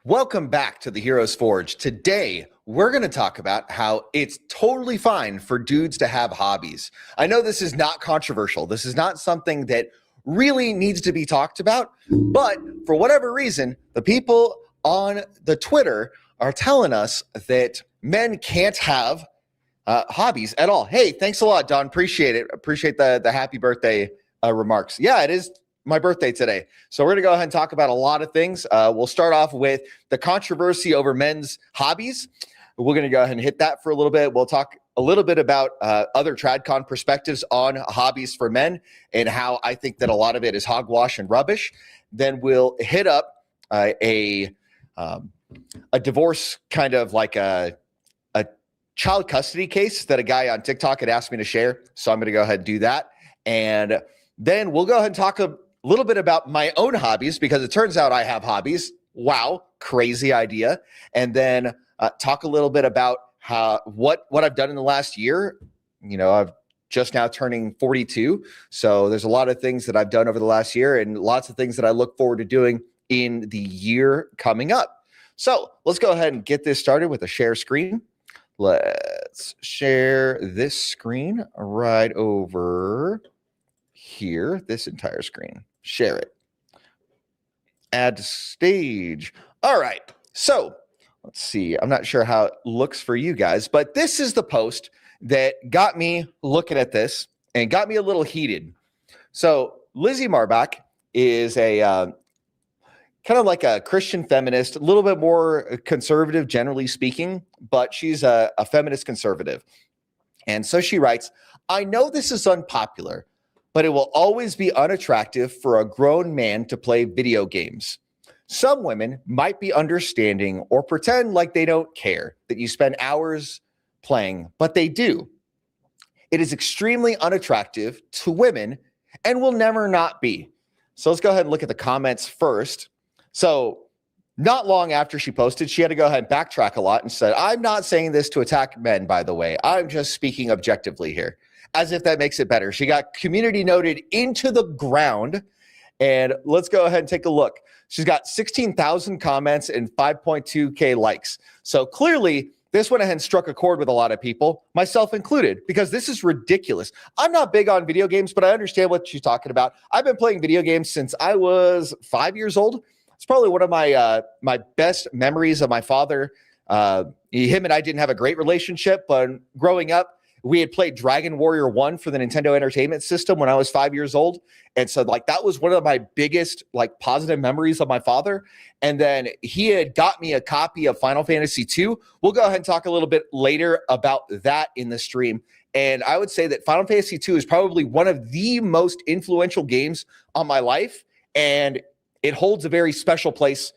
Welcome back to the Heroes Forge. Today, we're going to talk about how it's totally fine for dudes to have hobbies. I know this is not controversial. This is not something that really needs to be talked about, but for whatever reason, the people on the Twitter are telling us that men can't have hobbies at all. Hey, thanks a lot, Don. Appreciate it. Appreciate the happy birthday remarks. Yeah, it is my birthday today. So we're going to go ahead and talk about a lot of things. We'll start off with the controversy over men's hobbies. We're going to go ahead and hit that for a little bit. We'll talk a little bit about other TradCon perspectives on hobbies for men and how I think that a lot of it is hogwash and rubbish. Then we'll hit up a divorce, kind of like a child custody case that a guy on TikTok had asked me to share. So I'm going to go ahead and do that. And then we'll go ahead and talk a little bit about my own hobbies, because it turns out I have hobbies. Wow, crazy idea. And then talk a little bit about what I've done in the last year. You know, I've just now turning 42. So there's a lot of things that I've done over the last year and lots of things that I look forward to doing in the year coming up. So let's go ahead and get this started with a share screen. Let's share this screen right over here, this entire screen. Share it. Add to stage. All right. So let's see. I'm not sure how it looks for you guys, but this is the post that got me looking at this and got me a little heated. So Lizzie Marbach is a kind of like a Christian feminist, a little bit more conservative, generally speaking, but she's a feminist conservative. And so she writes, "I know this is unpopular, but it will always be unattractive for a grown man to play video games. Some women might be understanding or pretend like they don't care that you spend hours playing, but they do. It is extremely unattractive to women and will never not be." So let's go ahead and look at the comments first. So not long after she posted, she had to go ahead and backtrack a lot and said, "I'm not saying this to attack men, by the way. I'm just speaking objectively here." As if that makes it better. She got community noted into the ground. And let's go ahead and take a look. She's got 16,000 comments and 5.2K likes. So clearly, this went ahead and struck a chord with a lot of people, myself included, because this is ridiculous. I'm not big on video games, but I understand what she's talking about. I've been playing video games since I was 5 years old. It's probably one of my best memories of my father. Him and I didn't have a great relationship, but growing up, we had played Dragon Warrior 1 for the Nintendo Entertainment System when I was 5 years old. And so that was one of my biggest positive memories of my father. And then he had got me a copy of Final Fantasy 2. We'll go ahead and talk a little bit later about that in the stream. And I would say that Final Fantasy 2 is probably one of the most influential games on my life. And it holds a very special place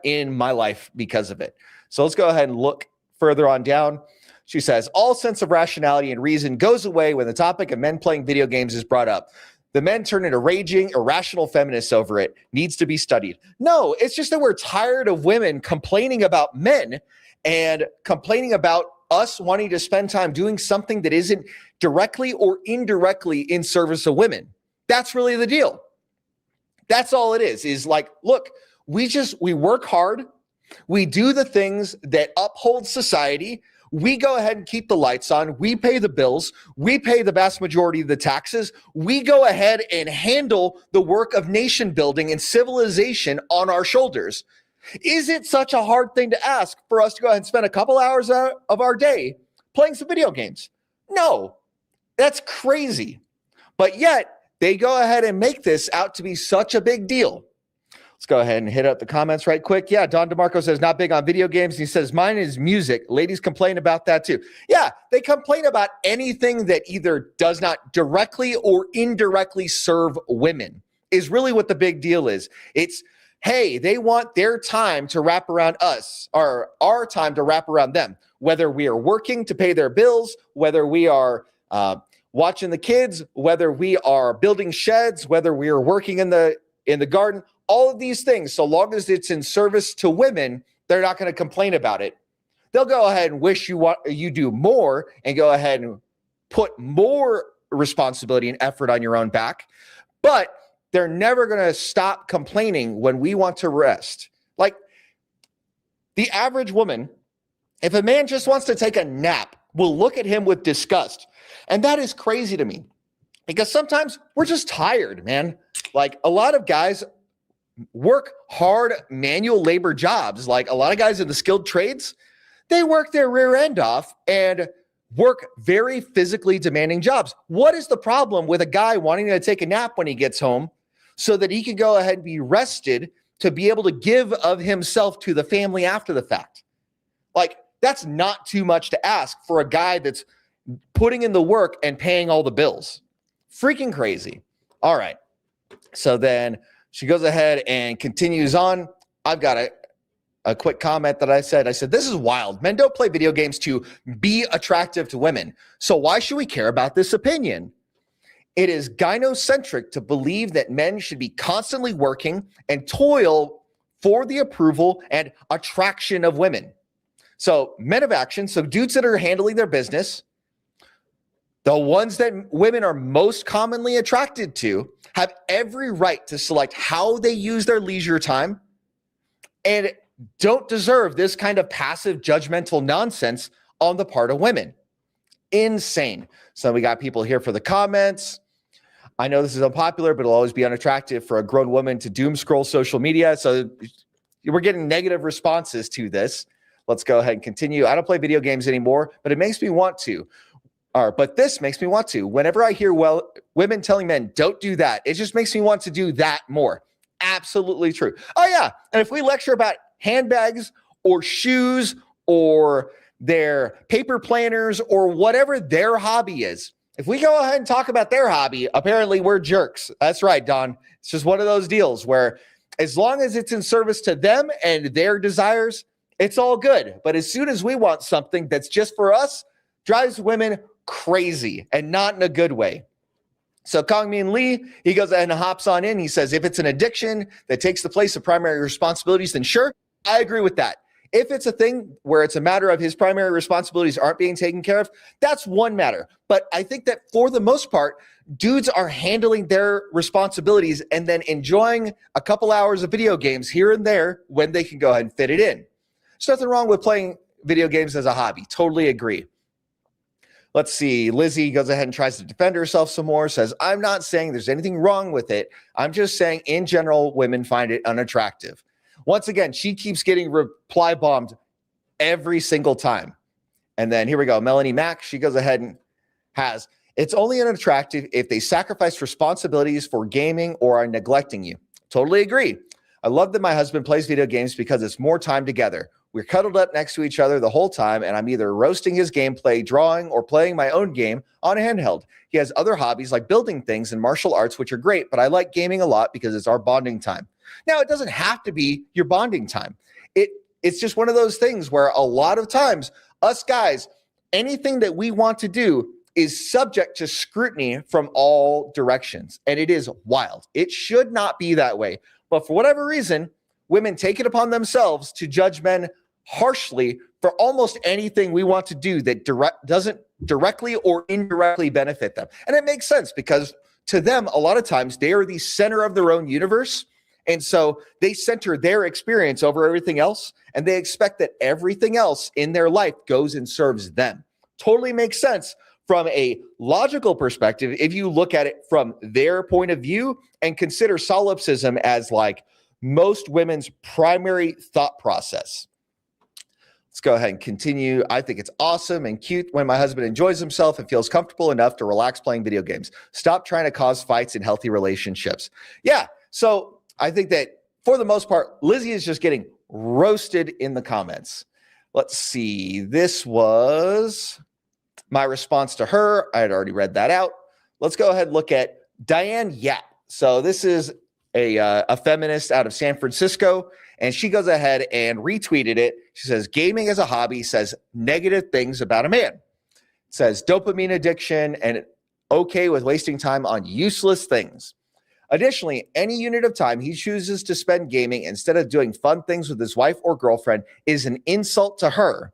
in my life because of it. So let's go ahead and look further on down. She says, "All sense of rationality and reason goes away when the topic of men playing video games is brought up. The men turn into raging, irrational feminists over it. Needs to be studied." No, it's just that we're tired of women complaining about men and complaining about us wanting to spend time doing something that isn't directly or indirectly in service of women. That's really the deal. That's all it is look, we work hard. We do the things that uphold society. We go ahead and keep the lights on. We pay the bills. We pay the vast majority of the taxes. We go ahead and handle the work of nation building and civilization on our shoulders. Is it such a hard thing to ask for us to go ahead and spend a couple hours of our day playing some video games? No, that's crazy. But yet they go ahead and make this out to be such a big deal. Let's go ahead and hit up the comments right quick. Yeah, Don DeMarco says, "Not big on video games." And he says, "Mine is music." Ladies complain about that too. Yeah, they complain about anything that either does not directly or indirectly serve women is really what the big deal is. It's, hey, they want their time to wrap around us, or our time to wrap around them, whether we are working to pay their bills, whether we are watching the kids, whether we are building sheds, whether we are working in the garden. All of these things, so long as it's in service to women, they're not going to complain about it. They'll go ahead and wish you do more and go ahead and put more responsibility and effort on your own back, but they're never going to stop complaining when we want to rest. The average woman, if a man just wants to take a nap, will look at him with disgust. And that is crazy to me because sometimes we're just tired, man. Like a lot of guys work hard manual labor jobs. Like a lot of guys in the skilled trades, they work their rear end off and work very physically demanding jobs. What is the problem with a guy wanting to take a nap when he gets home so that he can go ahead and be rested to be able to give of himself to the family after the fact? Like, that's not too much to ask for a guy that's putting in the work and paying all the bills. Freaking crazy. All right. So then she goes ahead and continues on. I've got a quick comment that I said, this is wild. Men don't play video games to be attractive to women. So why should we care about this opinion? It is gynocentric to believe that men should be constantly working and toil for the approval and attraction of women. So men of action, so dudes that are handling their business, the ones that women are most commonly attracted to, have every right to select how they use their leisure time and don't deserve this kind of passive judgmental nonsense on the part of women. Insane. So we got people here for the comments. I know this is unpopular, but it'll always be unattractive for a grown woman to doom scroll social media. So we're getting negative responses to this. Let's go ahead and continue. I don't play video games anymore, but it makes me want to. But this makes me want to. Whenever I hear women telling men, don't do that, it just makes me want to do that more. Absolutely true. Oh, yeah. And if we lecture about handbags or shoes or their paper planners or whatever their hobby is, if we go ahead and talk about their hobby, apparently we're jerks. That's right, Don. It's just one of those deals where as long as it's in service to them and their desires, it's all good. But as soon as we want something that's just for us, drives women crazy and not in a good way. So Kongmin Lee, he goes ahead and hops on in. He says, if it's an addiction that takes the place of primary responsibilities, then sure, I agree with that. If it's a thing where it's a matter of his primary responsibilities aren't being taken care of, that's one matter. But I think that for the most part, dudes are handling their responsibilities and then enjoying a couple hours of video games here and there when they can go ahead and fit it in. There's nothing wrong with playing video games as a hobby. Totally agree. Let's see. Lizzie goes ahead and tries to defend herself some more, says, I'm not saying there's anything wrong with it. I'm just saying in general, women find it unattractive. Once again, she keeps getting reply bombed every single time. And then here we go. Melanie Mack, she goes ahead and has, it's only unattractive if they sacrifice responsibilities for gaming or are neglecting you. Totally agree. I love that my husband plays video games because it's more time together. We're cuddled up next to each other the whole time, and I'm either roasting his gameplay, drawing, or playing my own game on a handheld. He has other hobbies like building things and martial arts, which are great, but I like gaming a lot because it's our bonding time. Now, it doesn't have to be your bonding time. It's just one of those things where a lot of times, us guys, anything that we want to do is subject to scrutiny from all directions, and it is wild. It should not be that way, but for whatever reason, women take it upon themselves to judge men harshly for almost anything we want to do that doesn't directly or indirectly benefit them. And it makes sense because to them, a lot of times they are the center of their own universe. And so they center their experience over everything else. And they expect that everything else in their life goes and serves them. Totally makes sense from a logical perspective if you look at it from their point of view and consider solipsism as like most women's primary thought process. Let's go ahead and continue. I think it's awesome and cute when my husband enjoys himself and feels comfortable enough to relax playing video games. Stop trying to cause fights in healthy relationships. Yeah, so I think that for the most part, Lizzie is just getting roasted in the comments. Let's see. This was my response to her. I had already read that out. Let's go ahead and look at Diane Yap. So this is a feminist out of San Francisco, and she goes ahead and retweeted it. She says, gaming as a hobby says negative things about a man. It says dopamine addiction and okay with wasting time on useless things. Additionally, any unit of time he chooses to spend gaming instead of doing fun things with his wife or girlfriend is an insult to her.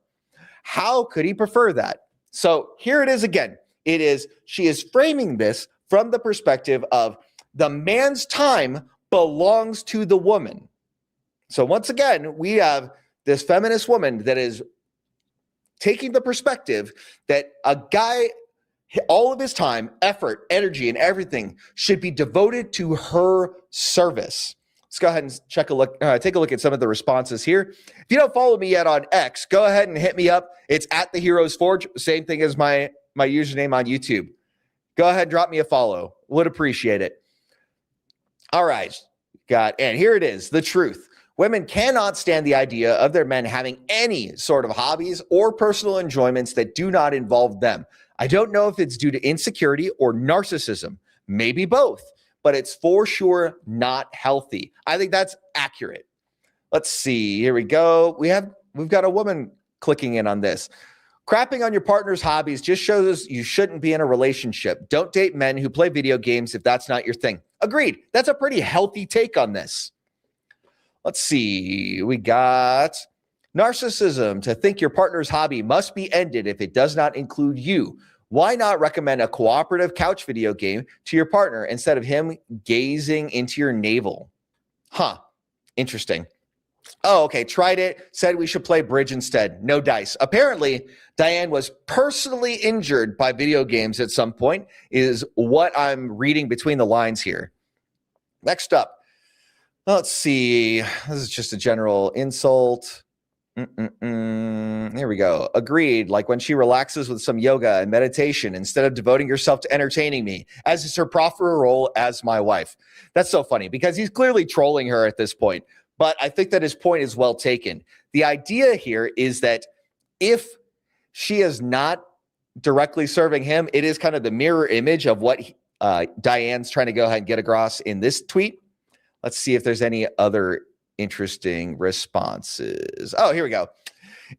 How could he prefer that? So here it is again. She is framing this from the perspective of the man's time belongs to the woman. So once again, we have this feminist woman that is taking the perspective that a guy, all of his time, effort, energy, and everything should be devoted to her service. Let's go ahead and take a look at some of the responses here. If you don't follow me yet on X, go ahead and hit me up. It's at the Heroes Forge, same thing as my username on YouTube. Go ahead, drop me a follow. Would appreciate it. All right, and here it is, the truth. Women cannot stand the idea of their men having any sort of hobbies or personal enjoyments that do not involve them. I don't know if it's due to insecurity or narcissism, maybe both, but it's for sure not healthy. I think that's accurate. Let's see, here we go. We've got a woman clicking in on this. Crapping on your partner's hobbies just shows you shouldn't be in a relationship. Don't date men who play video games if that's not your thing. Agreed. That's a pretty healthy take on this. Let's see. We got narcissism. To think your partner's hobby must be ended if it does not include you. Why not recommend a cooperative couch video game to your partner instead of him gazing into your navel? Huh. Interesting. Oh, okay. Tried it. Said we should play bridge instead. No dice. Apparently, Diane was personally injured by video games at some point, is what I'm reading between the lines here. Next up. Let's see. This is just a general insult. Here we go. Agreed. Like when she relaxes with some yoga and meditation instead of devoting herself to entertaining me, as is her proper role as my wife. That's so funny because he's clearly trolling her at this point. But I think that his point is well taken. The idea here is that if she is not directly serving him, it is kind of the mirror image of what Diane's trying to go ahead and get across in this tweet. Let's see if there's any other interesting responses. Oh, here we go.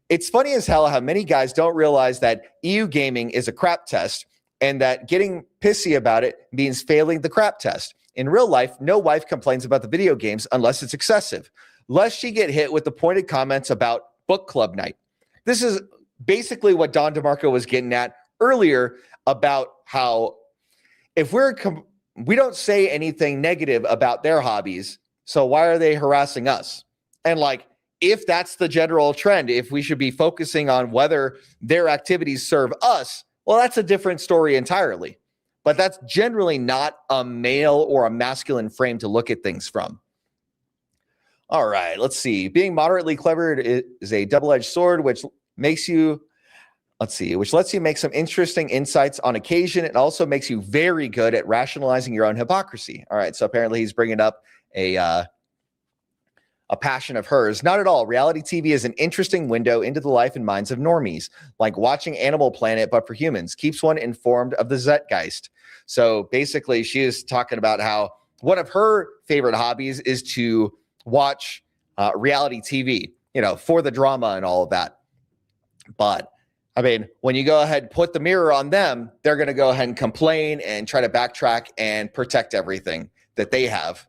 It's funny as hell how many guys don't realize that EU gaming is a crap test and that getting pissy about it means failing the crap test. In real life, no wife complains about the video games unless it's excessive, lest she get hit with the pointed comments about book club night. This is basically what Don DeMarco was getting at earlier about how if we don't say anything negative about their hobbies, so why are they harassing us? And like, if that's the general trend, if we should be focusing on whether their activities serve us, well, that's a different story entirely. But that's generally not a male or a masculine frame to look at things from. All right, let's see. Being moderately clever is a double-edged sword, which lets you make some interesting insights on occasion. It also makes you very good at rationalizing your own hypocrisy. All right, so apparently he's bringing up a passion of hers. Not at all. Reality TV is an interesting window into the life and minds of normies, like watching Animal Planet, but for humans. Keeps one informed of the zeitgeist. So basically, she is talking about how one of her favorite hobbies is to watch reality TV, for the drama and all of that. But I mean, when you go ahead and put the mirror on them, they're going to go ahead and complain and try to backtrack and protect everything that they have.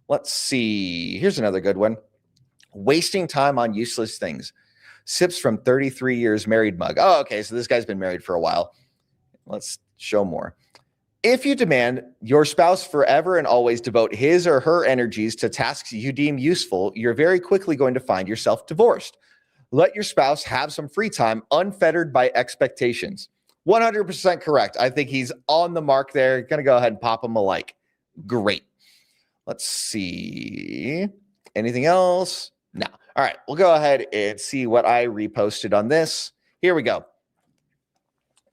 Let's see. Here's another good one. Wasting time on useless things. Sips from 33 years married mug. Oh, okay. So this guy's been married for a while. Let's show more. If you demand your spouse forever and always devote his or her energies to tasks you deem useful, you're very quickly going to find yourself divorced. Let your spouse have some free time unfettered by expectations. 100% correct. I think he's on the mark there. Going to go ahead and pop him a like. Great. Let's see. Anything else? No. All right. We'll go ahead and see what I reposted on this. Here we go.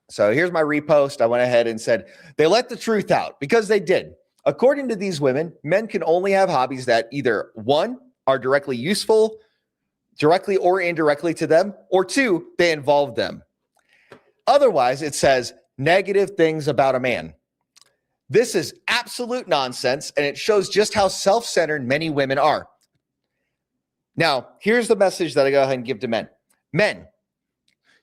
So here's my repost. I went ahead and said, they let the truth out because they did. According to these women, men can only have hobbies that either one, are directly useful, directly or indirectly to them, or two, they involve them. Otherwise, it says negative things about a man. This is absolute nonsense, and it shows just how self-centered many women are. Now, here's the message that I go ahead and give to men. Men,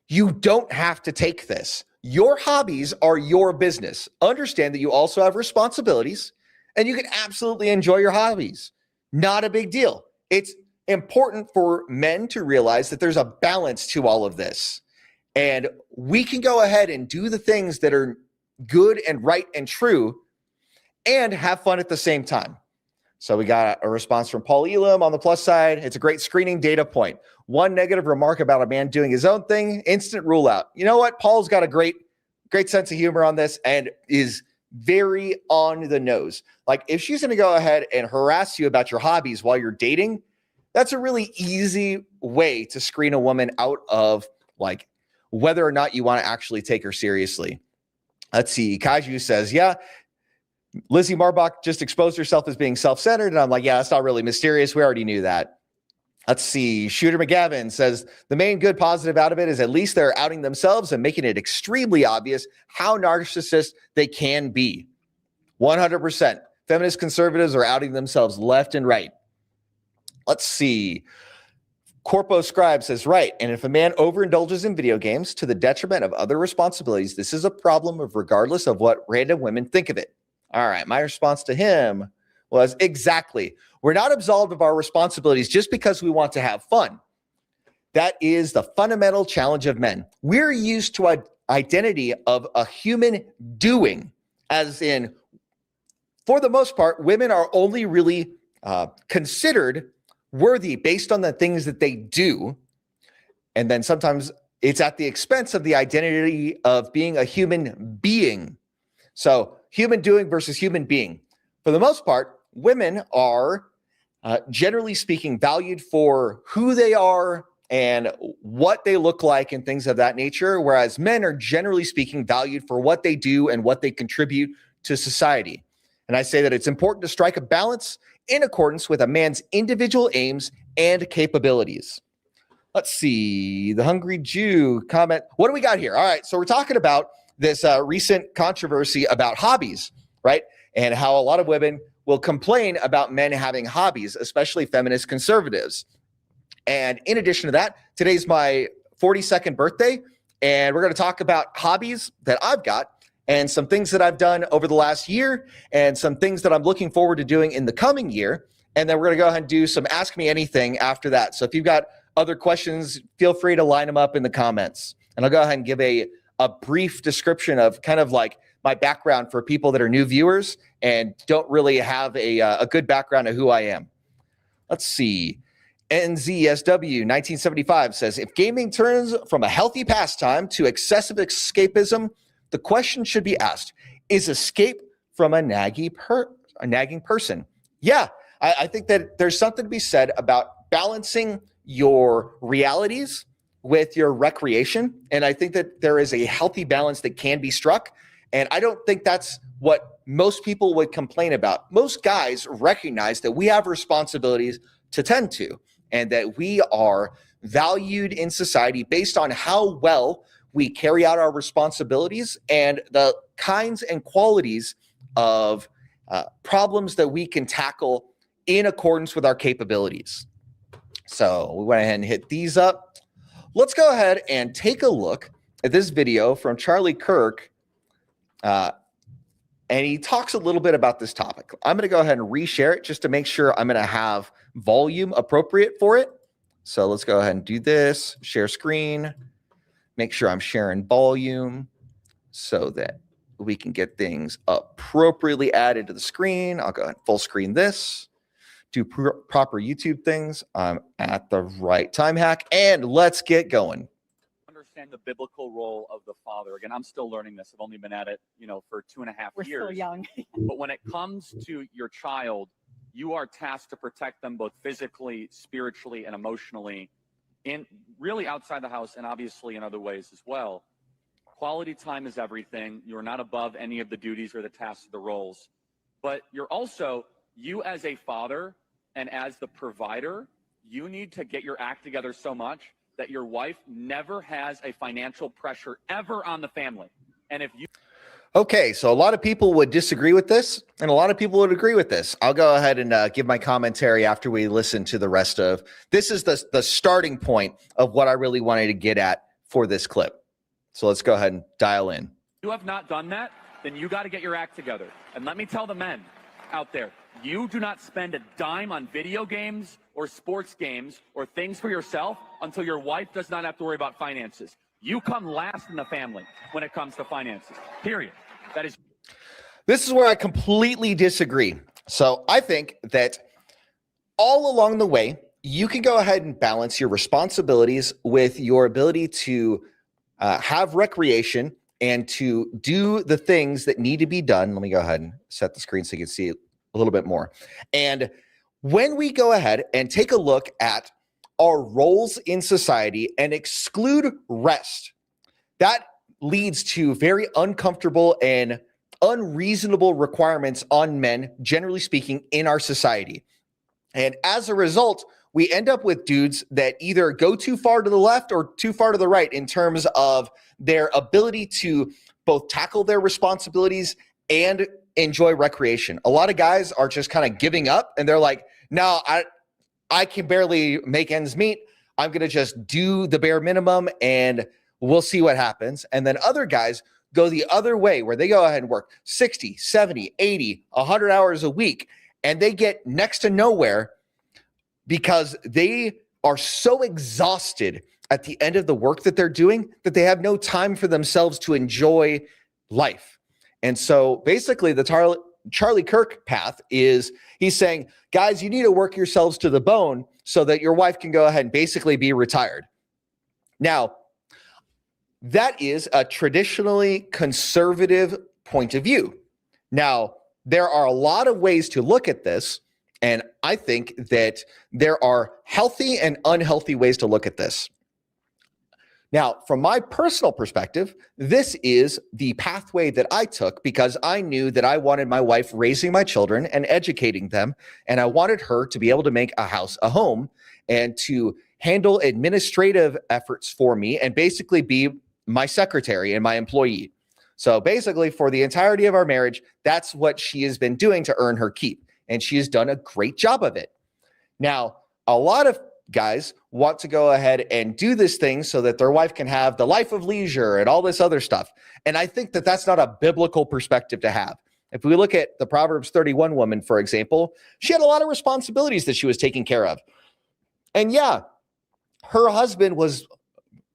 you don't have to take this. Your hobbies are your business. Understand that you also have responsibilities, and you can absolutely enjoy your hobbies. Not a big deal. It's important for men to realize that there's a balance to all of this. And we can go ahead and do the things that are good and right and true and have fun at the same time. So we got a response from Paul Elam on the plus side. It's a great screening data point. One negative remark about a man doing his own thing, instant rule out. You know what? Paul's got a great sense of humor on this and is very on the nose. Like, if she's going to go ahead and harass you about your hobbies while you're dating, that's a really easy way to screen a woman out of, like, whether or not you want to actually take her seriously. Let's see. Kaiju says, yeah, Lizzie Marbach just exposed herself as being self-centered. And I'm like, yeah, that's not really mysterious. We already knew that. Let's see. Shooter McGavin says, the main good positive out of it is at least they're outing themselves and making it extremely obvious how narcissist they can be. 100%. Feminist conservatives are outing themselves left and right. Let's see. Corpo Scribe says, right. And if a man overindulges in video games to the detriment of other responsibilities, this is a problem of regardless of what random women think of it. All right. My response to him was, exactly. We're not absolved of our responsibilities just because we want to have fun. That is the fundamental challenge of men. We're used to an identity of a human doing, as in, for the most part, women are only really considered worthy based on the things that they do. And then sometimes it's at the expense of the identity of being a human being. So human doing versus human being. For the most part, women are generally speaking valued for who they are and what they look like and things of that nature, whereas men are generally speaking valued for what they do and what they contribute to society. And I say that it's important to strike a balance in accordance with a man's individual aims and capabilities. Let's see. The Hungry Jew comment. What do we got here? All right. So we're talking about this recent controversy about hobbies, right? And how a lot of women will complain about men having hobbies, especially feminist conservatives. And in addition to that, today's my 42nd birthday, and we're going to talk about hobbies that I've got and some things that I've done over the last year and some things that I'm looking forward to doing in the coming year. And then we're going to go ahead and do some Ask Me Anything after that. So if you've got other questions, feel free to line them up in the comments. And I'll go ahead and give a brief description of kind of like my background for people that are new viewers and don't really have a good background of who I am. Let's see. NZSW 1975 says, if gaming turns from a healthy pastime to excessive escapism, the question should be asked, is escape from a nagging person? Yeah, I think that there's something to be said about balancing your realities with your recreation. And I think that there is a healthy balance that can be struck. And I don't think that's what most people would complain about. Most guys recognize that we have responsibilities to tend to and that we are valued in society based on how well we carry out our responsibilities and the kinds and qualities of problems that we can tackle in accordance with our capabilities. So we went ahead and hit these up. Let's go ahead and take a look at this video from Charlie Kirk. And he talks a little bit about this topic. I'm going to go ahead and reshare it just to make sure I'm going to have volume appropriate for it. So let's go ahead and do this, share screen. Make sure I'm sharing volume so that we can get things appropriately added to the screen. I'll go ahead and full screen this, do proper YouTube things. I'm at the right time hack, and let's get going. Understand the biblical role of the father. Again, I'm still learning this. I've only been at it, for 2.5 years. We're still young. But when it comes to your child, you are tasked to protect them both physically, spiritually, and emotionally. And really outside the house and obviously in other ways as well. Quality time is everything. You're not above any of the duties or the tasks or the roles. But you're also, you as a father and as the provider, you need to get your act together so much that your wife never has a financial pressure ever on the family. And if you... Okay, so a lot of people would disagree with this, and a lot of people would agree with this. I'll go ahead and give my commentary after we listen to the rest of. This is the starting point of what I really wanted to get at for this clip. So let's go ahead and dial in. You have not done that, then you got to get your act together. And let me tell the men out there, you do not spend a dime on video games or sports games or things for yourself until your wife does not have to worry about finances. You come last in the family when it comes to finances, period. That is. This is where I completely disagree. So I think that all along the way, you can go ahead and balance your responsibilities with your ability to have recreation and to do the things that need to be done. Let me go ahead and set the screen so you can see a little bit more. And when we go ahead and take a look at our roles in society and exclude rest, that leads to very uncomfortable and unreasonable requirements on men, generally speaking, in our society. And as a result, we end up with dudes that either go too far to the left or too far to the right in terms of their ability to both tackle their responsibilities and enjoy recreation. A lot of guys are just kind of giving up and they're like, no, I can barely make ends meet. I'm going to just do the bare minimum and we'll see what happens. And then other guys go the other way where they go ahead and work 60, 70, 80, 100 hours a week, and they get next to nowhere because they are so exhausted at the end of the work that they're doing that they have no time for themselves to enjoy life. And so basically the Charlie Kirk path is he's saying, guys, you need to work yourselves to the bone so that your wife can go ahead and basically be retired. Now, that is a traditionally conservative point of view. Now, there are a lot of ways to look at this, and I think that there are healthy and unhealthy ways to look at this. Now, from my personal perspective, this is the pathway that I took because I knew that I wanted my wife raising my children and educating them, and I wanted her to be able to make a house a home and to handle administrative efforts for me and basically be my secretary and my employee. So basically, for the entirety of our marriage, that's what she has been doing to earn her keep, and she has done a great job of it. Now, a lot of guys want to go ahead and do this thing so that their wife can have the life of leisure and all this other stuff. And I think that that's not a biblical perspective to have. If we look at the Proverbs 31 woman, for example, she had a lot of responsibilities that she was taking care of. And yeah, her husband was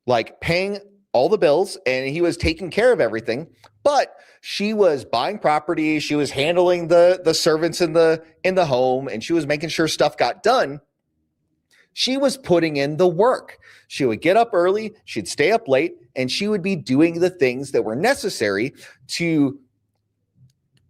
like paying all the bills and he was taking care of everything, but she was buying property, she was handling the servants in the home, and she was making sure stuff got done. She was putting in the work. She would get up early, she'd stay up late, and she would be doing the things that were necessary to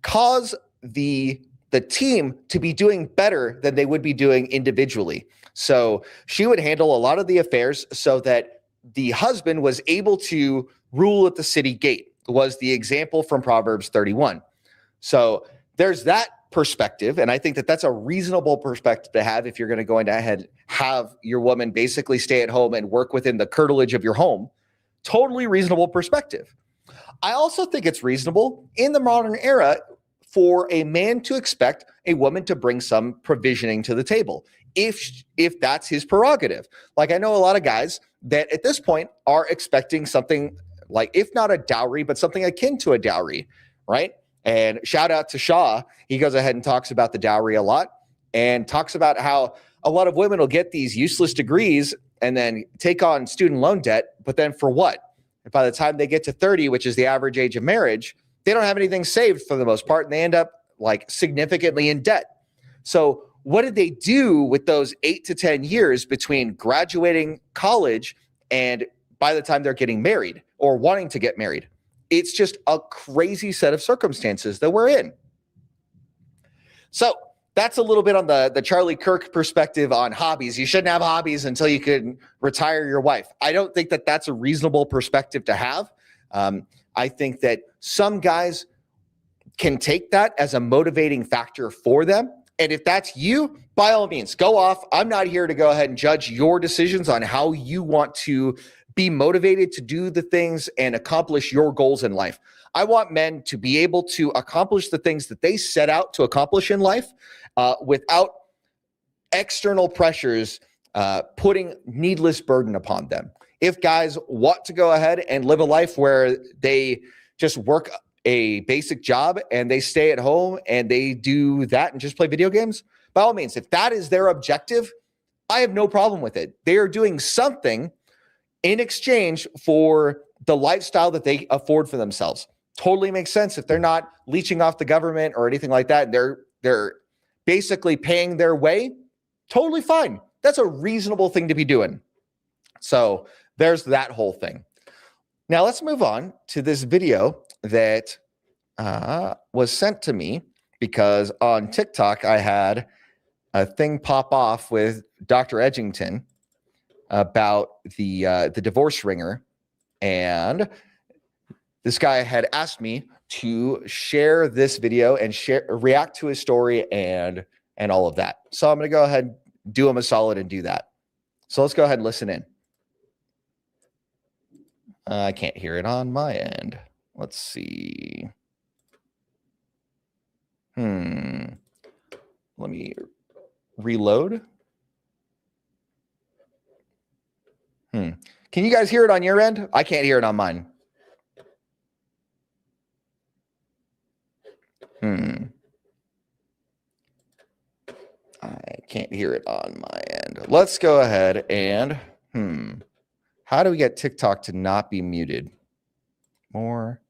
cause the team to be doing better than they would be doing individually. So she would handle a lot of the affairs so that the husband was able to rule at the city gate, was the example from Proverbs 31. So there's that perspective, and I think that that's a reasonable perspective to have if you're going to go ahead and have your woman basically stay at home and work within the curtilage of your home. Totally reasonable perspective. I also think it's reasonable in the modern era for a man to expect a woman to bring some provisioning to the table if that's his prerogative. Like, I know a lot of guys that at this point are expecting something like, if not a dowry, but something akin to a dowry, right? And shout out to Shaw. He goes ahead and talks about the dowry a lot and talks about how a lot of women will get these useless degrees and then take on student loan debt. But then for what? By the time they get to 30, which is the average age of marriage, they don't have anything saved for the most part. And they end up like significantly in debt. So what did they do with those 8 to 10 years between graduating college and by the time they're getting married or wanting to get married? It's just a crazy set of circumstances that we're in. So that's a little bit on the Charlie Kirk perspective on hobbies. You shouldn't have hobbies until you can retire your wife. I don't think that that's a reasonable perspective to have. I think that some guys can take that as a motivating factor for them. And if that's you, by all means, go off. I'm not here to go ahead and judge your decisions on how you want to be motivated to do the things and accomplish your goals in life. I want men to be able to accomplish the things that they set out to accomplish in life without external pressures putting needless burden upon them. If guys want to go ahead and live a life where they just work a basic job and they stay at home and they do that and just play video games, by all means, if that is their objective, I have no problem with it. They are doing something in exchange for the lifestyle that they afford for themselves. Totally makes sense if they're not leeching off the government or anything like that. They're basically paying their way, totally fine. That's a reasonable thing to be doing. So there's that whole thing. Now let's move on to this video that was sent to me because on TikTok I had a thing pop off with Dr. Edgington about the divorce ringer, and this guy had asked me to share this video and react to his story and all of that. So I'm going to go ahead and do him a solid and do that. So let's go ahead and listen in. I can't hear it on my end. Let's see. Let me reload. Can you guys hear it on your end? I can't hear it on mine. I can't hear it on my end. Let's go ahead and, how do we get TikTok to not be muted? More.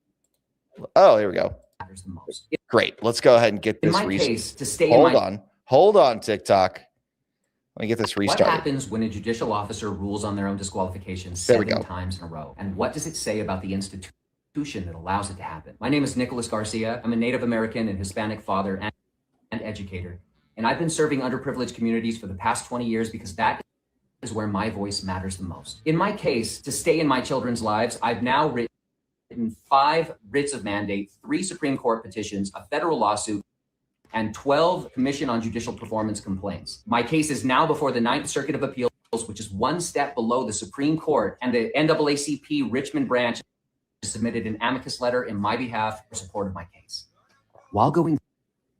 Oh, there we go. Matters the most. Great. Let's go ahead and get this. In my case, to stay Hold on, TikTok. Let me get this restarted. What happens when a judicial officer rules on their own disqualification 7 times in a row? And what does it say about the institution that allows it to happen? My name is Nicholas Garcia. I'm a Native American and Hispanic father and educator. And I've been serving underprivileged communities for the past 20 years because that is where my voice matters the most. In my case, to stay in my children's lives, I've now written 5 writs of mandate, 3 Supreme Court petitions, a federal lawsuit, and 12 Commission on Judicial Performance complaints. My case is now before the Ninth Circuit of Appeals, which is one step below the Supreme Court, and the NAACP Richmond branch submitted an amicus letter in my behalf for support of my case. While going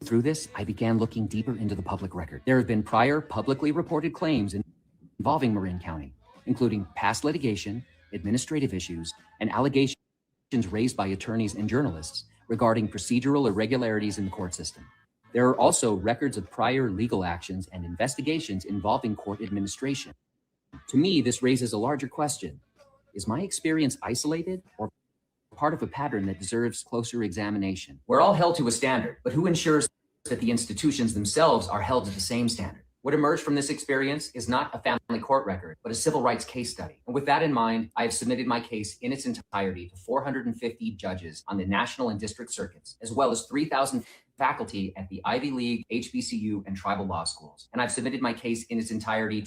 through this, I began looking deeper into the public record. There have been prior publicly reported claims involving Marin County, including past litigation, administrative issues, and allegations raised by attorneys and journalists regarding procedural irregularities in the court system. There are also records of prior legal actions and investigations involving court administration. To me, this raises a larger question. Is my experience isolated or part of a pattern that deserves closer examination? We're all held to a standard, but who ensures that the institutions themselves are held to the same standard? What emerged from this experience is not a family court record, but a civil rights case study. And with that in mind, I have submitted my case in its entirety to 450 judges on the national and district circuits, as well as 3,000 faculty at the Ivy League, HBCU, and tribal law schools. And I've submitted my case in its entirety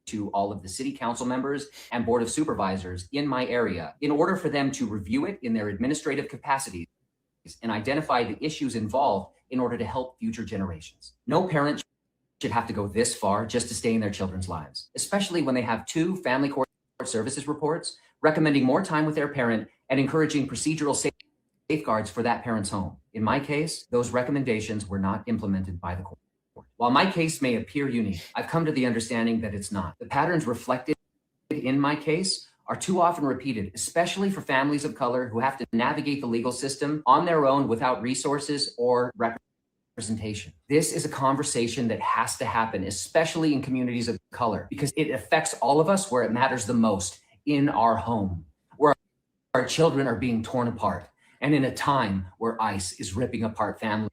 to all of the city council members and board of supervisors in my area in order for them to review it in their administrative capacities and identify the issues involved in order to help future generations. No parent should have to go this far just to stay in their children's lives, especially when they have 2 family court services reports recommending more time with their parent and encouraging procedural safeguards for that parent's home. In my case, those recommendations were not implemented by the court. While my case may appear unique, I've come to the understanding that it's not. The patterns reflected in my case are too often repeated, especially for families of color who have to navigate the legal system on their own without resources or representation. This is a conversation that has to happen, especially in communities of color, because it affects all of us where it matters the most, in our home, where our children are being torn apart, and in a time where ICE is ripping apart families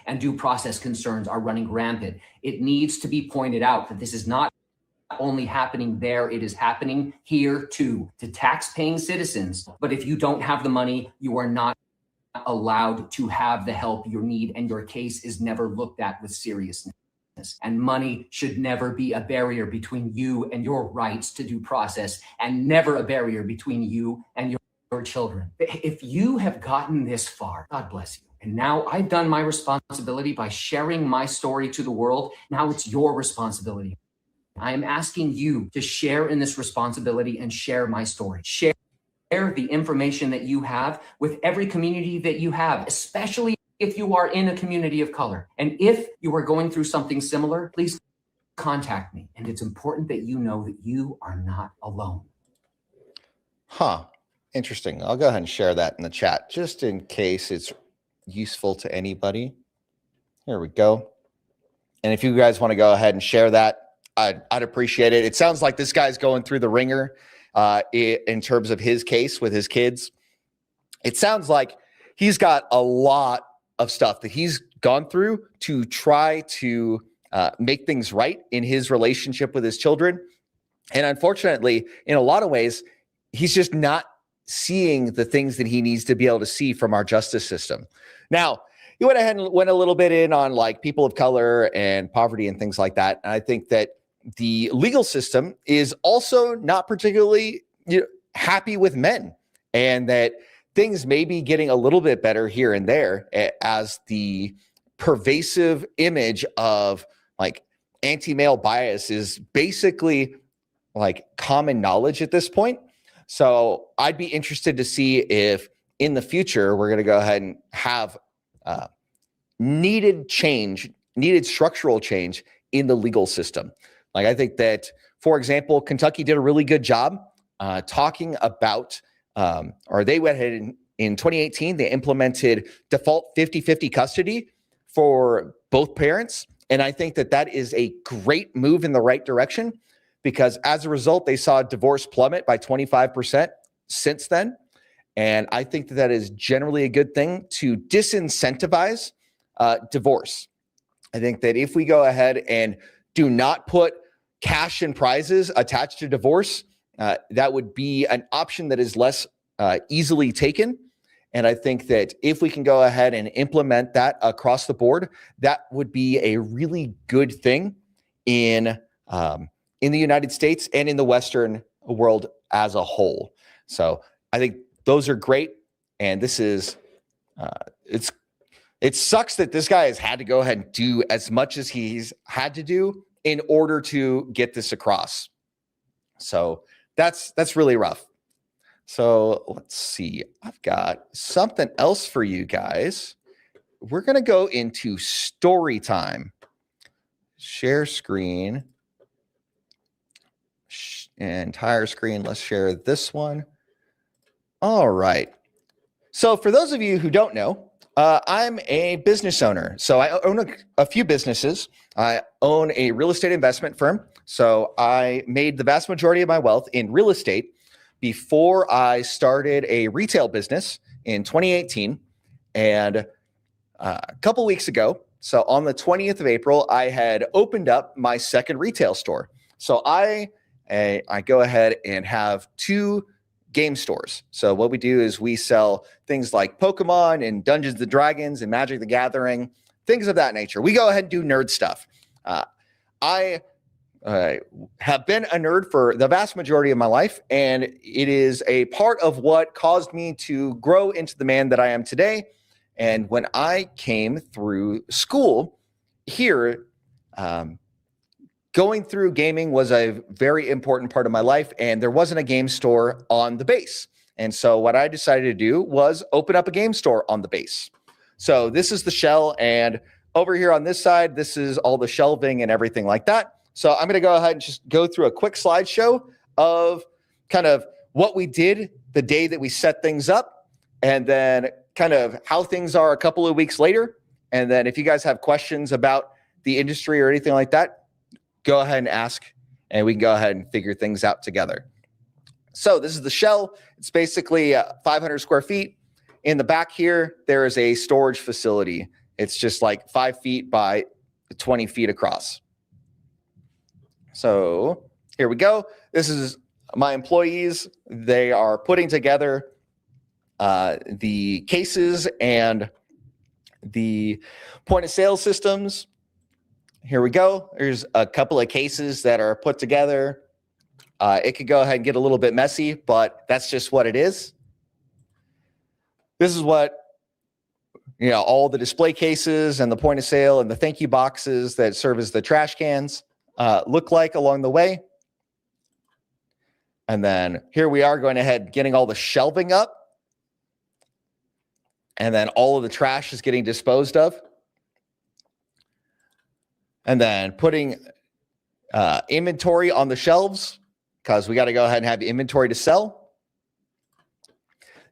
and due process concerns are running rampant. It needs to be pointed out that this is not only happening there, it is happening here too, to tax-paying citizens. But if you don't have the money, you are not allowed to have the help you need, and your case is never looked at with seriousness. And money should never be a barrier between you and your rights to due process, and never a barrier between you and your children. If you have gotten this far, God bless you. And now I've done my responsibility by sharing my story to the world. Now it's your responsibility. I am asking you to share in this responsibility and share my story. Share the information that you have with every community that you have, especially if you are in a community of color. And if you are going through something similar, please contact me. And it's important that you know that you are not alone. Interesting. I'll go ahead and share that in the chat just in case it's useful to anybody. Here we go. And if you guys want to go ahead and share that, I'd appreciate it. It sounds like this guy's going through the ringer in terms of his case with his kids. It sounds like he's got a lot of stuff that he's gone through to try to make things right in his relationship with his children. And unfortunately, in a lot of ways, he's just not seeing the things that he needs to be able to see from our justice system. Now, you went ahead and went a little bit in on like people of color and poverty and things like that. And I think that the legal system is also not particularly happy with men, and that things may be getting a little bit better here and there as the pervasive image of like anti-male bias is basically like common knowledge at this point. So I'd be interested to see if in the future we're going to go ahead and have needed structural change in the legal system. Like I think that, for example, Kentucky did a really good job talking about, or they went ahead in 2018, they implemented default 50-50 custody for both parents. And I think that that is a great move in the right direction, because as a result, they saw divorce plummet by 25% since then. And I think that that is generally a good thing to disincentivize divorce. I think that if we go ahead and do not put cash and prizes attached to divorce, that would be an option that is less easily taken. And I think that if we can go ahead and implement that across the board, that would be a really good thing in the United States and in the Western world as a whole. So I think those are great. And this is, it sucks that this guy has had to go ahead and do as much as he's had to do in order to get this across. So that's really rough. So let's see. I've got something else for you guys. We're going to go into story time. Share screen. Entire screen. Let's share this one. All right. So for those of you who don't know, I'm a business owner. So I own a few businesses. I own a real estate investment firm. So I made the vast majority of my wealth in real estate before I started a retail business in 2018. And a couple weeks ago, so on the 20th of April, I had opened up my second retail store. So I go ahead and have two game stores. So what we do is we sell things like Pokemon and Dungeons and Dragons and Magic the Gathering, things of that nature. We go ahead and do nerd stuff. I have been a nerd for the vast majority of my life, and it is a part of what caused me to grow into the man that I am today. And when I came through school here, going through gaming was a very important part of my life, and there wasn't a game store on the base. And so what I decided to do was open up a game store on the base. So this is the shell, and over here on this side, this is all the shelving and everything like that. So I'm going to go ahead and just go through a quick slideshow of kind of what we did the day that we set things up, and then kind of how things are a couple of weeks later. And then if you guys have questions about the industry or anything like that, go ahead and ask, and we can go ahead and figure things out together. So this is the shell. It's basically 500 square feet. In the back here, there is a storage facility. It's just like 5 feet by 20 feet across. So here we go. This is my employees. They are putting together the cases and the point of sale systems. Here we go. There's a couple of cases that are put together. It could go ahead and get a little bit messy, but that's just what it is. This is what, all the display cases and the point of sale and the thank you boxes that serve as the trash cans look like along the way. And then here we are going ahead, getting all the shelving up. And then all of the trash is getting disposed of. And then putting inventory on the shelves, because we got to go ahead and have inventory to sell.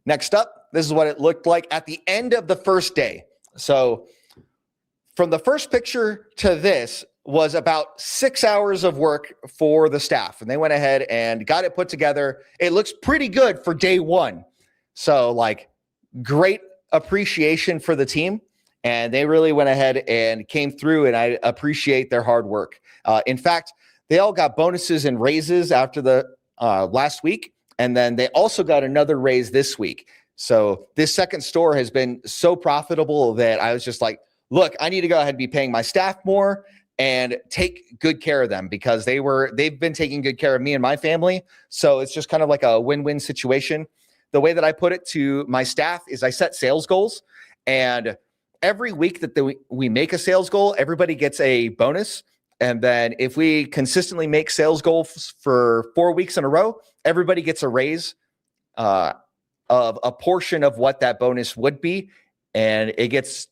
Next up, this is what it looked like at the end of the first day. So from the first picture to this was about 6 hours of work for the staff. And they went ahead and got it put together. It looks pretty good for day one. So like great appreciation for the team. and they really went ahead and came through, and I appreciate their hard work. In fact, they all got bonuses and raises after the last week, and then they also got another raise this week. So this second store has been so profitable that I was just like, look, I need to go ahead and be paying my staff more and take good care of them, because they've been taking good care of me and my family. So it's just kind of like a win-win situation. The way that I put it to my staff is I set sales goals, and every week that we make a sales goal, everybody gets a bonus. And then if we consistently make sales goals for 4 weeks in a row, everybody gets a raise of a portion of what that bonus would be. And it gets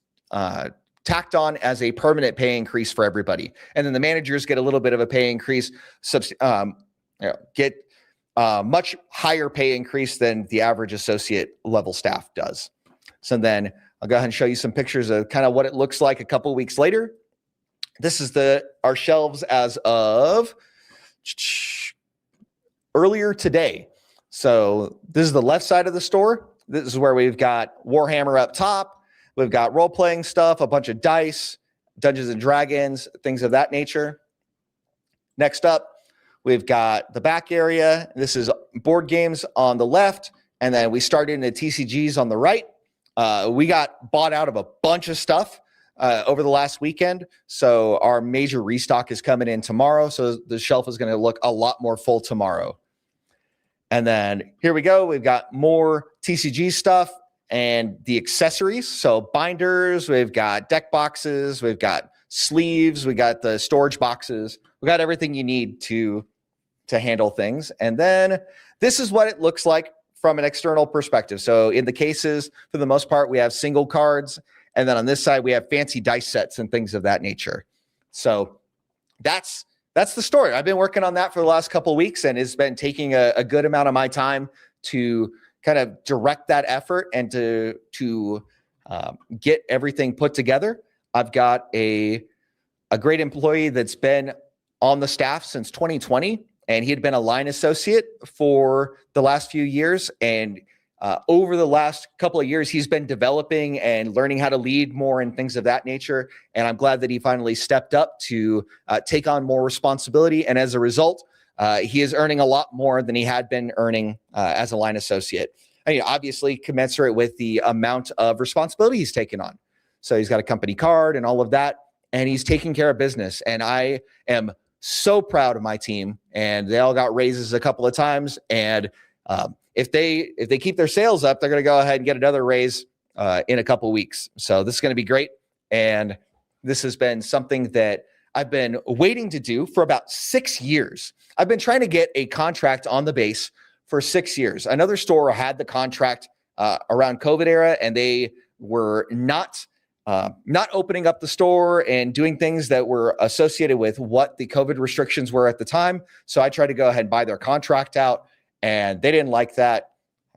tacked on as a permanent pay increase for everybody. And then the managers get a little bit of a pay increase, get much higher pay increase than the average associate level staff does. So then I'll go ahead and show you some pictures of kind of what it looks like a couple weeks later. This is our shelves as of earlier today. So this is the left side of the store. This is where we've got Warhammer up top. We've got role-playing stuff, a bunch of dice, Dungeons and Dragons, things of that nature. Next up, we've got the back area. This is board games on the left, and then we started into TCGs on the right. We got bought out of a bunch of stuff over the last weekend. So our major restock is coming in tomorrow. So the shelf is going to look a lot more full tomorrow. And then here we go. We've got more TCG stuff and the accessories. So binders, we've got deck boxes, we've got sleeves, we got the storage boxes. We got everything you need to handle things. And then this is what it looks like from an external perspective. So in the cases, for the most part, we have single cards. And then on this side, we have fancy dice sets and things of that nature. So that's the story. I've been working on that for the last couple of weeks, and it's been taking a good amount of my time to kind of direct that effort and to get everything put together. I've got a great employee that's been on the staff since 2020, and he had been a line associate for the last few years. And over the last couple of years, he's been developing and learning how to lead more and things of that nature. And I'm glad that he finally stepped up to take on more responsibility. And as a result, he is earning a lot more than he had been earning as a line associate. I mean, obviously commensurate with the amount of responsibility he's taken on. So he's got a company card and all of that, and he's taking care of business. And I am so proud of my team, and they all got raises a couple of times. And if they keep their sales up, they're going to go ahead and get another raise in a couple of weeks. So this is going to be great. And this has been something that I've been waiting to do for about 6 years. I've been trying to get a contract on the base for 6 years. Another store had the contract around COVID era, and they were not opening up the store and doing things that were associated with what the COVID restrictions were at the time. So I tried to go ahead and buy their contract out, and they didn't like that.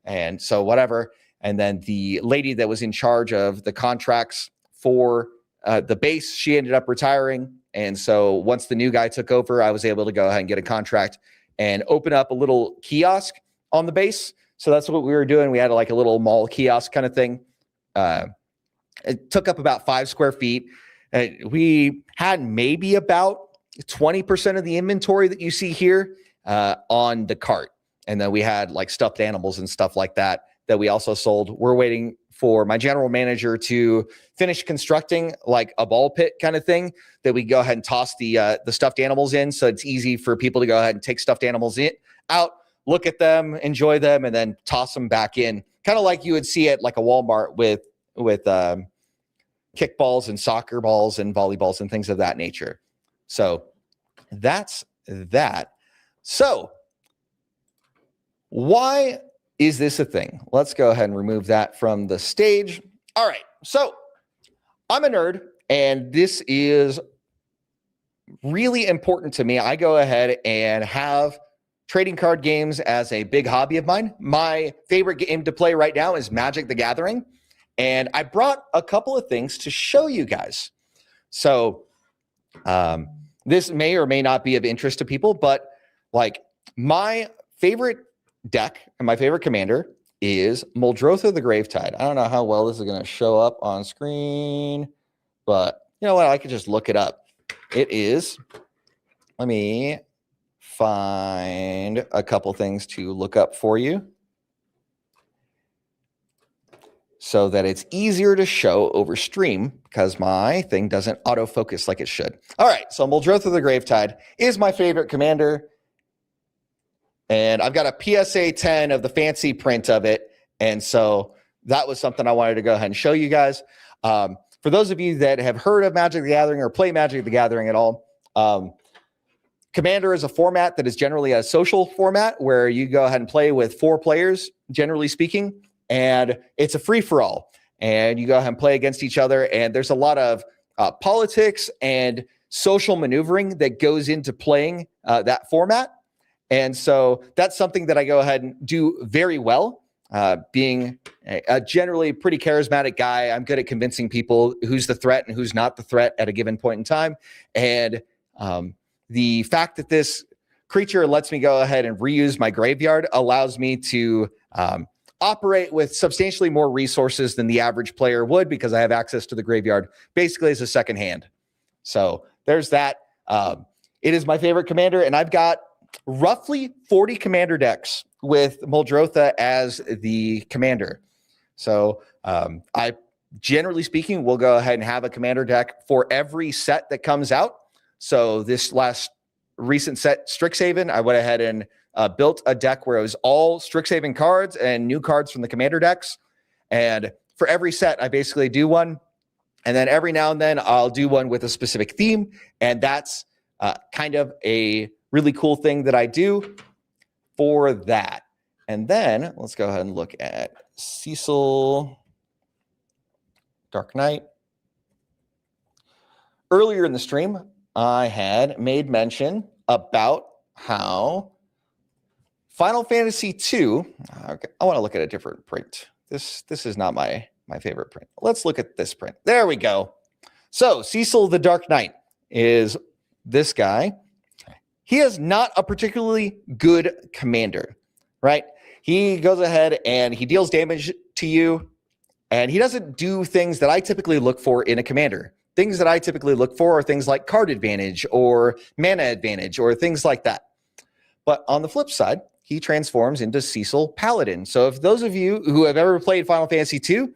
And so whatever. And then the lady that was in charge of the contracts for the base, she ended up retiring. And so once the new guy took over, I was able to go ahead and get a contract and open up a little kiosk on the base. So that's what we were doing. We had like a little mall kiosk kind of thing. It took up about 5 square feet. We had maybe about 20% of the inventory that you see here on the cart. And then we had like stuffed animals and stuff like that we also sold. We're waiting for my general manager to finish constructing like a ball pit kind of thing that we go ahead and toss the stuffed animals in. So it's easy for people to go ahead and take stuffed animals out, look at them, enjoy them, and then toss them back in. Kind of like you would see at like a Walmart with kickballs and soccer balls and volleyballs and things of that nature. So that's that. So why is this a thing? Let's go ahead and remove that from the stage. All right. So I'm a nerd, and this is really important to me. I go ahead and have trading card games as a big hobby of mine. My favorite game to play right now is Magic the Gathering. And I brought a couple of things to show you guys. So this may or may not be of interest to people, but like my favorite deck and my favorite commander is Muldrotha the Gravetide. I don't know how well this is going to show up on screen, but you know what? I could just look it up. It is, let me find a couple things to look up for you so that it's easier to show over stream because my thing doesn't autofocus like it should. All right, so Muldrotha the Gravetide is my favorite commander. And I've got a PSA 10 of the fancy print of it. And so that was something I wanted to go ahead and show you guys. For those of you that have heard of Magic the Gathering or play Magic the Gathering at all, Commander is a format that is generally a social format where you go ahead and play with 4 players, generally speaking, and it's a free-for-all. And you go ahead and play against each other, and there's a lot of politics and social maneuvering that goes into playing that format. And so that's something that I go ahead and do very well. Being a generally pretty charismatic guy, I'm good at convincing people who's the threat and who's not the threat at a given point in time. And the fact that this creature lets me go ahead and reuse my graveyard allows me to operate with substantially more resources than the average player would because I have access to the graveyard basically as a second hand. So there's that. It is my favorite commander, and I've got roughly 40 commander decks with Muldrotha as the commander. So I, generally speaking, will go ahead and have a commander deck for every set that comes out. So this last recent set, Strixhaven, I went ahead and built a deck where it was all Strixhaven cards and new cards from the commander decks. And for every set, I basically do one. And then every now and then I'll do one with a specific theme. And that's kind of a really cool thing that I do for that. And then let's go ahead and look at Cecil Dark Knight. Earlier in the stream, I had made mention about how Final Fantasy II, okay, I want to look at a different print. This is not my favorite print. Let's look at this print. There we go. So Cecil the Dark Knight is this guy. He is not a particularly good commander, right? He goes ahead and he deals damage to you, and he doesn't do things that I typically look for in a commander. Things that I typically look for are things like card advantage or mana advantage or things like that. But on the flip side, he transforms into Cecil Paladin. So if those of you who have ever played Final Fantasy II,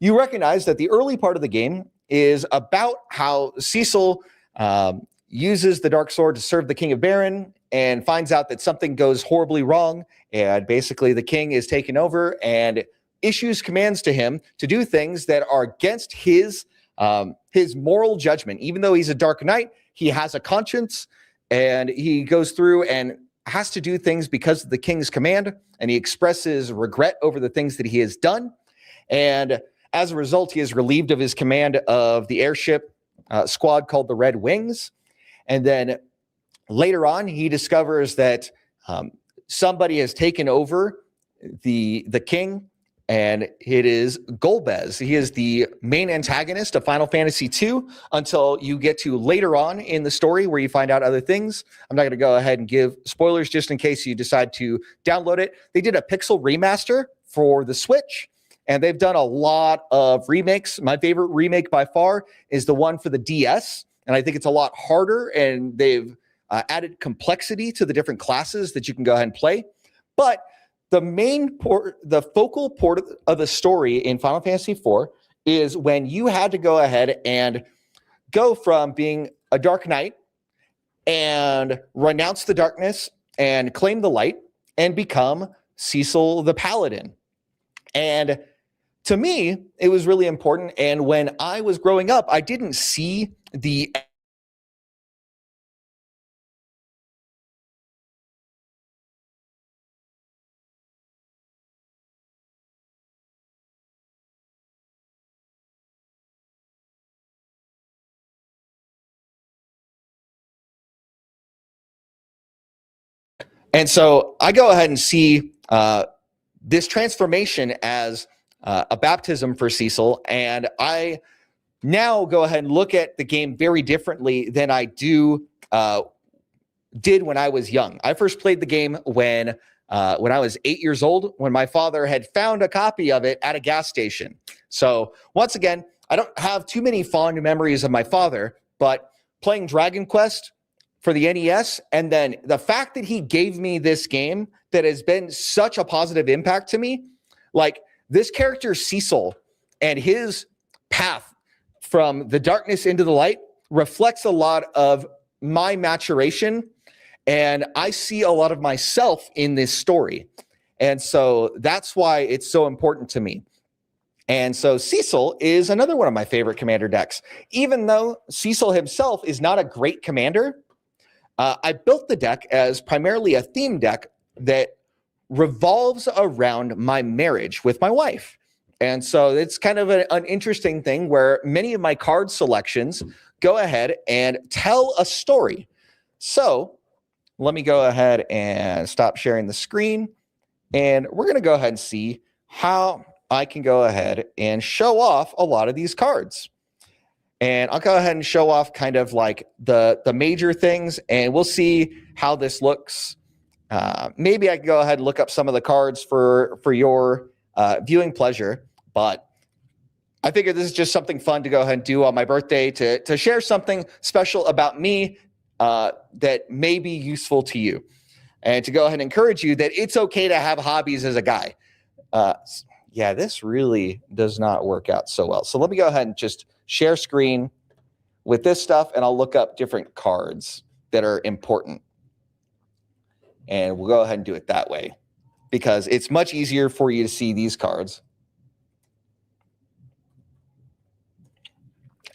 you recognize that the early part of the game is about how Cecil uses the Dark Sword to serve the King of Baron and finds out that something goes horribly wrong. And basically the king is taken over and issues commands to him to do things that are against his moral judgment. Even though he's a Dark Knight, he has a conscience, and he goes through and has to do things because of the king's command, and he expresses regret over the things that he has done. And as a result, he is relieved of his command of the airship squad called the Red Wings. And then later on, he discovers that somebody has taken over the king, and it is Golbez. He is the main antagonist of Final Fantasy II until you get to later on in the story where you find out other things. I'm not going to go ahead and give spoilers just in case you decide to download it. They did a pixel remaster for the Switch, and they've done a lot of remakes. My favorite remake by far is the one for the DS, and I think it's a lot harder, and they've added complexity to the different classes that you can go ahead and play. But the focal port of the story in Final Fantasy IV is when you had to go ahead and go from being a Dark Knight and renounce the darkness and claim the light and become Cecil the Paladin. And to me, it was really important. And when I was growing up, I didn't see the And so I go ahead and see this transformation as a baptism for Cecil. And I now go ahead and look at the game very differently than I did when I was young. I first played the game when when I was 8 years old, when my father had found a copy of it at a gas station. So once again, I don't have too many fond memories of my father, but playing Dragon Quest for the NES, and then the fact that he gave me this game that has been such a positive impact to me, like this character Cecil and his path from the darkness into the light reflects a lot of my maturation, and I see a lot of myself in this story. And so that's why it's so important to me. And so Cecil is another one of my favorite commander decks. Even though Cecil himself is not a great commander, I built the deck as primarily a theme deck that revolves around my marriage with my wife. And so it's kind of an interesting thing where many of my card selections go ahead and tell a story. So let me go ahead and stop sharing the screen. And we're going to go ahead and see how I can go ahead and show off a lot of these cards. And I'll go ahead and show off kind of like the major things, and we'll see how this looks. Maybe I can go ahead and look up some of the cards for your viewing pleasure, but I figured this is just something fun to go ahead and do on my birthday to share something special about me that may be useful to you, and to go ahead and encourage you that it's okay to have hobbies as a guy. Yeah, this really does not work out so well. So let me go ahead and just share screen with this stuff, and I'll look up different cards that are important. And we'll go ahead and do it that way because it's much easier for you to see these cards.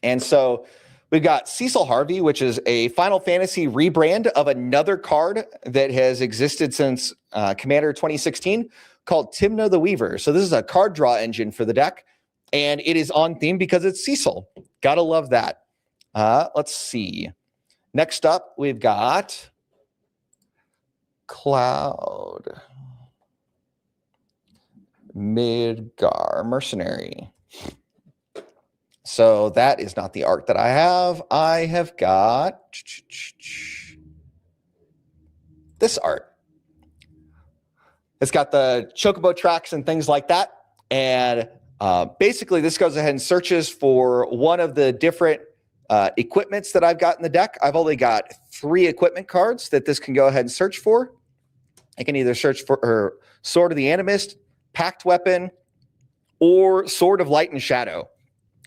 And so we've got Cecil Harvey, which is a Final Fantasy rebrand of another card that has existed since Commander 2016 called Timna the Weaver. So this is a card draw engine for the deck, and it is on theme because it's Cecil. Gotta love that. Let's see. Next up, we've got Cloud Midgar Mercenary. So that is not the art that I have. I have got this art. It's got the chocobo tracks and things like that. And basically, this goes ahead and searches for one of the different equipments that I've got in the deck. I've only got 3 equipment cards that this can go ahead and search for. I can either search for Sword of the Animist, Pact Weapon, or Sword of Light and Shadow.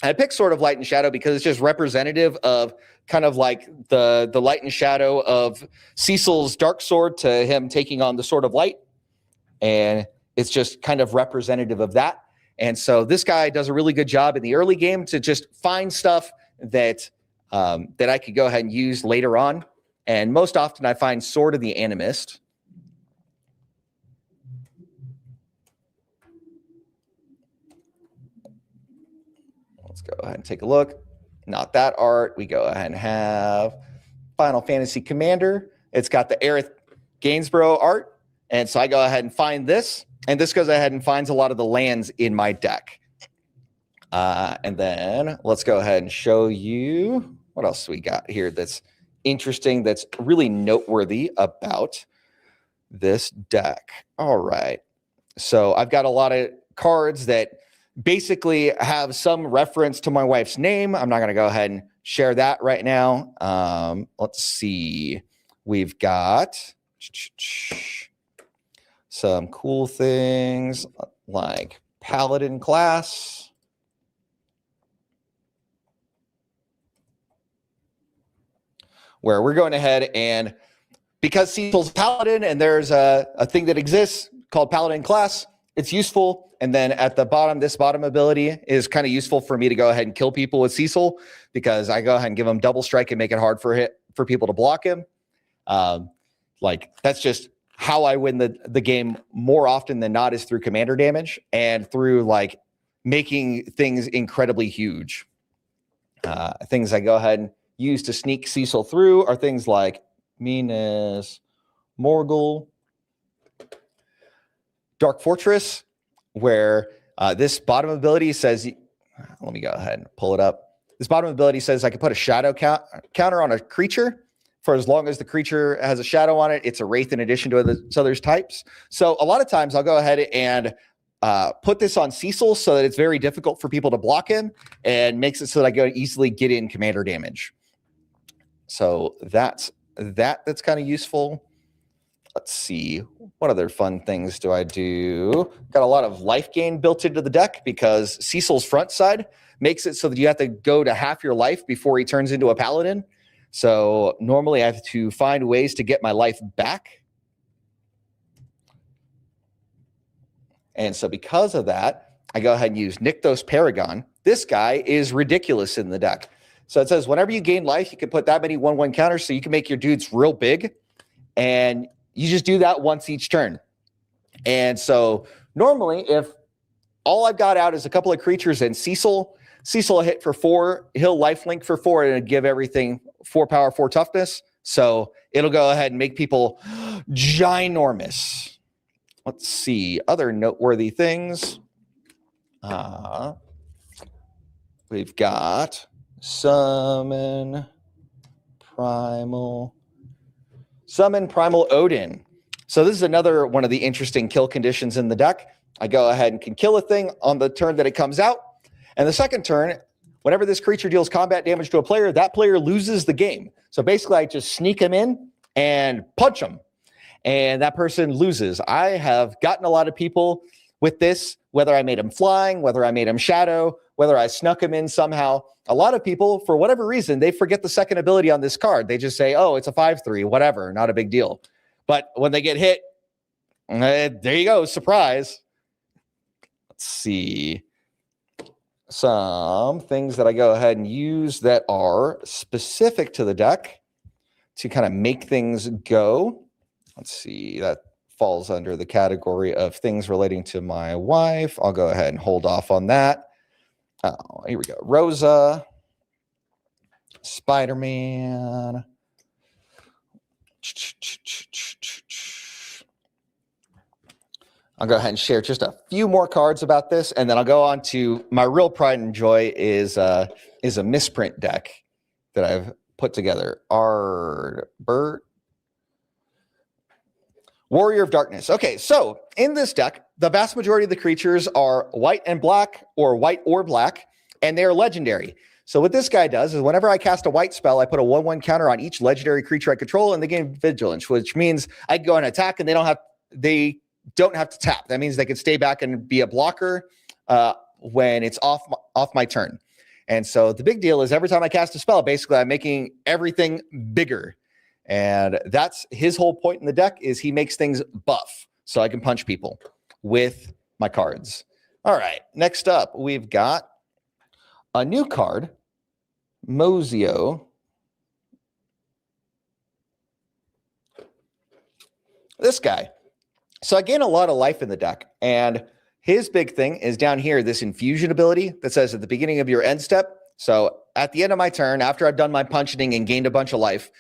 I picked Sword of Light and Shadow because it's just representative of kind of like the light and shadow of Cecil's dark sword to him taking on the Sword of Light. And it's just kind of representative of that. And so this guy does a really good job in the early game to just find stuff that that I could go ahead and use later on. And most often I find Sword of the Animist. Let's go ahead and take a look. Not that art. We go ahead and have Final Fantasy Commander. It's got the Aerith Gainsborough art. And so I go ahead and find this. And this goes ahead and finds a lot of the lands in my deck. And then let's go ahead and show you what else we got here that's interesting, that's really noteworthy about this deck. All right. So I've got a lot of cards that basically have some reference to my wife's name. I'm not going to go ahead and share that right now. Let's see. We've got some cool things like Paladin class. Where we're going ahead and because Cecil's Paladin and there's a thing that exists called Paladin class, it's useful. And then at the bottom, this bottom ability is kind of useful for me to go ahead and kill people with Cecil because I go ahead and give him double strike and make it hard for people to block him. Like that's just how I win the game more often than not is through commander damage and through like making things incredibly huge. Things I go ahead and use to sneak Cecil through are things like Minas Morgul, Dark Fortress, where this bottom ability says, let me go ahead and pull it up. This bottom ability says I can put a shadow counter on a creature, for as long as the creature has a shadow on it. It's a wraith in addition to its other types. So a lot of times I'll go ahead and put this on Cecil so that it's very difficult for people to block him and makes it so that I can easily get in commander damage. So that's kind of useful. Let's see. What other fun things do I do? Got a lot of life gain built into the deck because Cecil's front side makes it so that you have to go to half your life before he turns into a paladin. So normally I have to find ways to get my life back. And so because of that, I go ahead and use Nykthos Paragon. This guy is ridiculous in the deck. So it says whenever you gain life, you can put that many 1/1 counters so you can make your dudes real big. And you just do that once each turn. And so normally if all I've got out is a couple of creatures and Cecil will hit for 4, he'll lifelink for 4 and give everything 4 power, 4 toughness. So it'll go ahead and make people ginormous. Let's see, other noteworthy things. We've got Summon Primal Odin. So this is another one of the interesting kill conditions in the deck. I go ahead and can kill a thing on the turn that it comes out. And the second turn, whenever this creature deals combat damage to a player, that player loses the game. So basically I just sneak him in and punch him. And that person loses. I have gotten a lot of people with this, whether I made him flying, whether I made him shadow, whether I snuck him in somehow. A lot of people, for whatever reason, they forget the second ability on this card. They just say, oh, it's a 5/3, whatever, not a big deal. But when they get hit, there you go, surprise. Let's see. Some things that I go ahead and use that are specific to the deck to kind of make things go. Let's see, that falls under the category of things relating to my wife. I'll go ahead and hold off on that. Oh, here we go. Rosa, Spider-Man. I'll go ahead and share just a few more cards about this, and then I'll go on to my real pride and joy is a misprint deck that I've put together. Ardbert. Warrior of Darkness. Okay, so in this deck, the vast majority of the creatures are white and black or white or black, and they are legendary. So what this guy does is whenever I cast a white spell, I put a 1/1 counter on each legendary creature I control, and they gain vigilance, which means I can go and attack, and they don't have to tap. That means they can stay back and be a blocker when it's off my turn. And so the big deal is every time I cast a spell, basically I'm making everything bigger. And that's his whole point in the deck is he makes things buff so I can punch people with my cards. All right, next up, we've got a new card, Mozio. This guy. So I gain a lot of life in the deck, and his big thing is down here, this infusion ability that says at the beginning of your end step. So at the end of my turn, after I've done my punching and gained a bunch of life,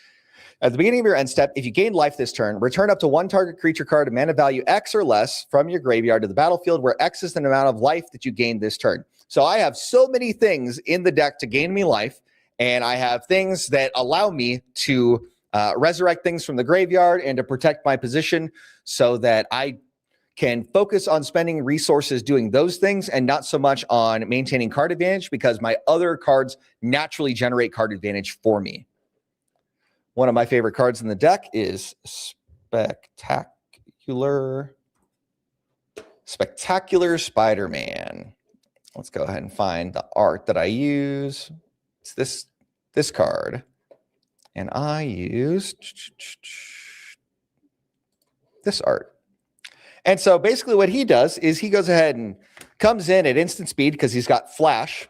at the beginning of your end step, if you gain life this turn, return up to 1 target creature card of mana value X or less from your graveyard to the battlefield, where X is the amount of life that you gained this turn. So I have so many things in the deck to gain me life, and I have things that allow me to resurrect things from the graveyard and to protect my position so that I can focus on spending resources doing those things and not so much on maintaining card advantage because my other cards naturally generate card advantage for me. One of my favorite cards in the deck is Spectacular Spider-Man. Let's go ahead and find the art that I use. It's this card. And I use this art. And so basically what he does is he goes ahead and comes in at instant speed because he's got flash.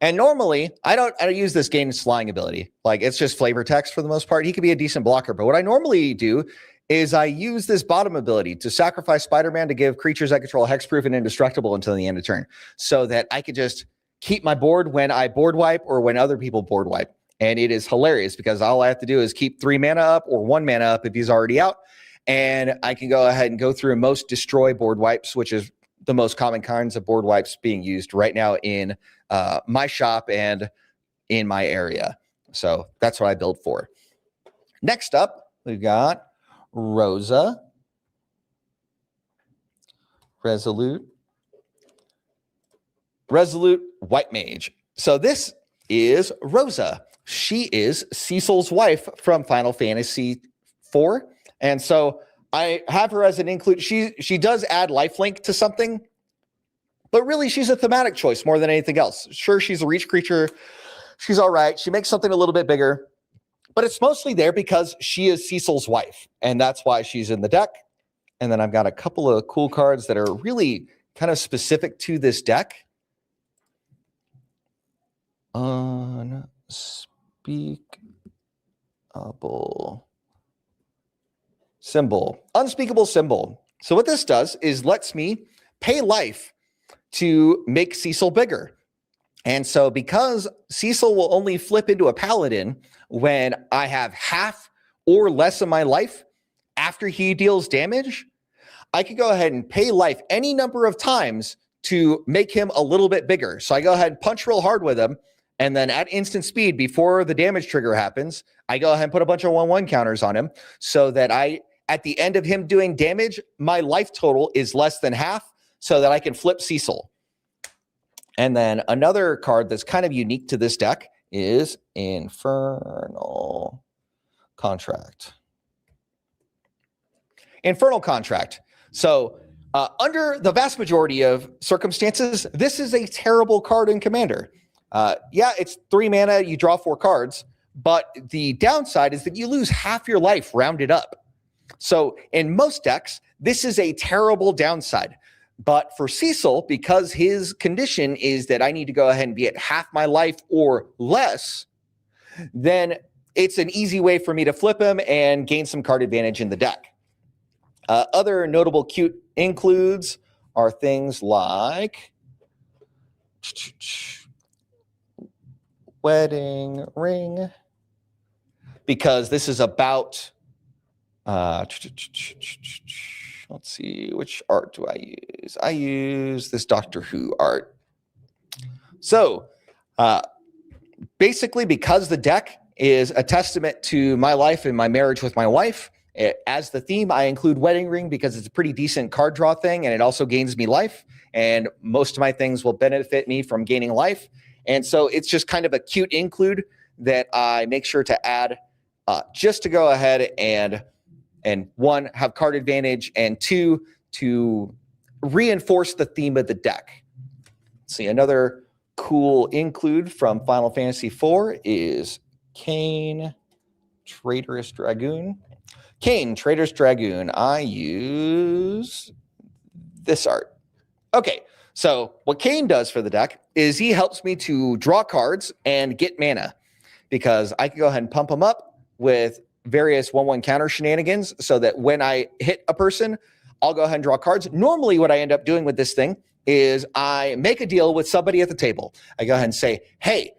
And normally, I don't use this gain flying ability. Like, it's just flavor text for the most part. He could be a decent blocker. But what I normally do is I use this bottom ability to sacrifice Spider-Man to give creatures I control hexproof and indestructible until the end of turn so that I could just keep my board when I board wipe or when other people board wipe. And it is hilarious because all I have to do is keep 3 mana up or 1 mana up if he's already out. And I can go ahead and go through most destroy board wipes, which is the most common kinds of board wipes being used right now in my shop and in my area. So that's what I build for. Next up, we've got Rosa. Resolute White Mage. So this is Rosa. She is Cecil's wife from Final Fantasy IV. And so I have her as an include. She does add lifelink to something, but really she's a thematic choice more than anything else. Sure, she's a reach creature. She's all right. She makes something a little bit bigger, but it's mostly there because she is Cecil's wife. And that's why she's in the deck. And then I've got a couple of cool cards that are really kind of specific to this deck. Unspeakable symbol. So what this does is lets me pay life to make Cecil bigger. And so because Cecil will only flip into a paladin when I have half or less of my life after he deals damage, I could go ahead and pay life any number of times to make him a little bit bigger. So I go ahead and punch real hard with him, and then at instant speed, before the damage trigger happens, I go ahead and put a bunch of 1/1 counters on him so that at the end of him doing damage, my life total is less than half so that I can flip Cecil. And then another card that's kind of unique to this deck is Infernal Contract. Infernal Contract. So under the vast majority of circumstances, this is a terrible card in Commander. Yeah, it's 3 mana, you draw 4 cards, but the downside is that you lose half your life rounded up. So in most decks, this is a terrible downside. But for Cecil, because his condition is that I need to go ahead and be at half my life or less, then it's an easy way for me to flip him and gain some card advantage in the deck. Other notable cute includes are things like Wedding Ring, because this is about, let's see, which art do I use? I use this Doctor Who art. So basically, because the deck is a testament to my life and my marriage with my wife, as the theme, I include Wedding Ring because it's a pretty decent card draw thing, and it also gains me life. And most of my things will benefit me from gaining life. And so it's just kind of a cute include that I make sure to add just to go ahead and one, have card advantage, and two, to reinforce the theme of the deck. Let's see, another cool include from Final Fantasy IV is Kane, Traitorous Dragoon. Kane, Traitorous Dragoon. I use this art. Okay, so what Kane does for the deck is he helps me to draw cards and get mana, because I can go ahead and pump him up with various 1/1 counter shenanigans so that when I hit a person, I'll go ahead and draw cards. Normally, what I end up doing with this thing is I make a deal with somebody at the table. I go ahead and say, hey,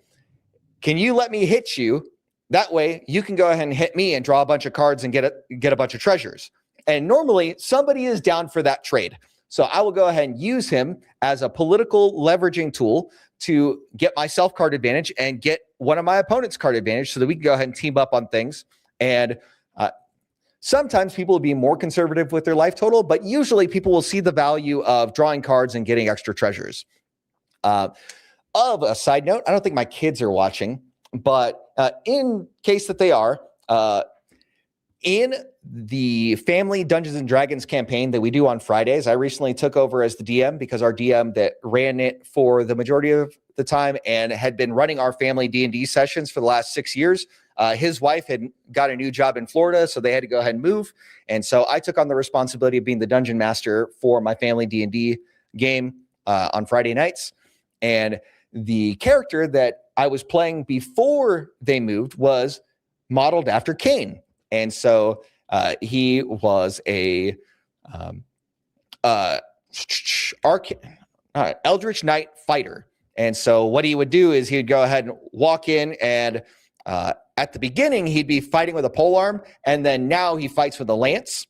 can you let me hit you? That way, you can go ahead and hit me and draw a bunch of cards and get a bunch of treasures. And normally, somebody is down for that trade. So I will go ahead and use him as a political leveraging tool to get myself card advantage and get one of my opponent's card advantage so that we can go ahead and team up on things. And sometimes people will be more conservative with their life total, but usually people will see the value of drawing cards and getting extra treasures. Of a side note, I don't think my kids are watching, but in case that they are, in the Family Dungeons and Dragons campaign that we do on Fridays, I recently took over as the DM because our DM that ran it for the majority of the time and had been running our family D&D sessions for the last 6 years. His wife had got a new job in Florida, so they had to go ahead and move. And so I took on the responsibility of being the dungeon master for my family D&D game on Friday nights. And the character that I was playing before they moved was modeled after Kane. And so he was a Eldritch Knight fighter. And so what he would do is he'd go ahead and walk in, and at the beginning, he'd be fighting with a polearm, and then now he fights with a lance.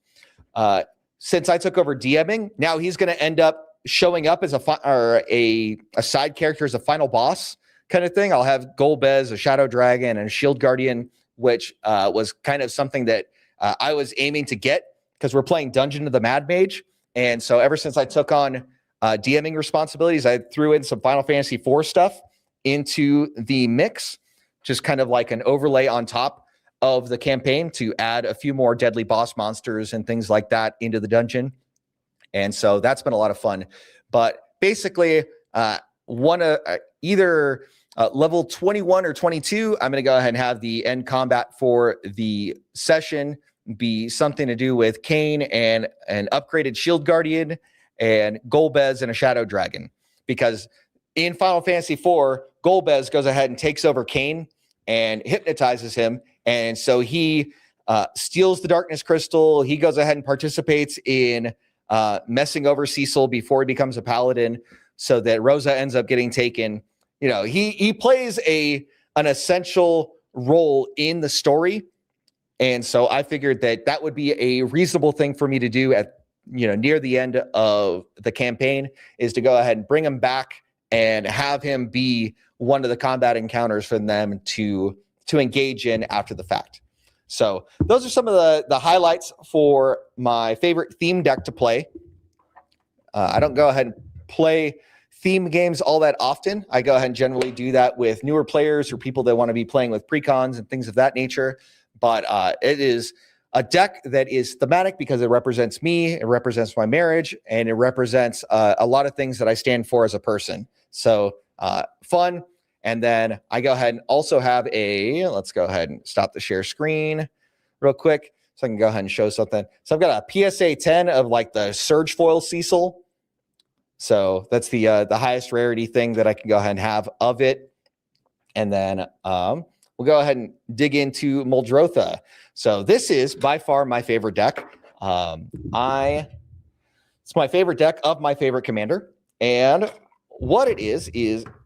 Since I took over DMing, now he's going to end up showing up as a side character as a final boss kind of thing. I'll have Golbez, a Shadow Dragon, and a Shield Guardian which was kind of something that I was aiming to get because we're playing Dungeon of the Mad Mage. And so ever since I took on DMing responsibilities, I threw in some Final Fantasy IV stuff into the mix, just kind of like an overlay on top of the campaign to add a few more deadly boss monsters and things like that into the dungeon. And so that's been a lot of fun. But basically, either level 21 or 22, I'm going to go ahead and have the end combat for the session be something to do with Kain and an upgraded Shield Guardian and Golbez and a Shadow Dragon. Because in Final Fantasy IV, Golbez goes ahead and takes over Kain and hypnotizes him. And so he steals the Darkness Crystal. He goes ahead and participates in messing over Cecil before he becomes a paladin so that Rosa ends up getting taken. You know, he plays an essential role in the story. And so I figured that would be a reasonable thing for me to do at, near the end of the campaign, is to go ahead and bring him back and have him be one of the combat encounters for them to engage in after the fact. So those are some of the highlights for my favorite theme deck to play. I don't go ahead and play theme games all that often. I go ahead and generally do that with newer players or people that want to be playing with precons and things of that nature. But it is a deck that is thematic because it represents me, it represents my marriage, and it represents a lot of things that I stand for as a person. So fun. And then I go ahead and also have let's go ahead and stop the share screen real quick so I can go ahead and show something. So I've got a PSA 10 of like the Surge Foil Cecil. So that's the highest rarity thing that I can go ahead and have of it. And then we'll go ahead and dig into Muldrotha. So this is by far my favorite deck. It's my favorite deck of my favorite commander. And what it is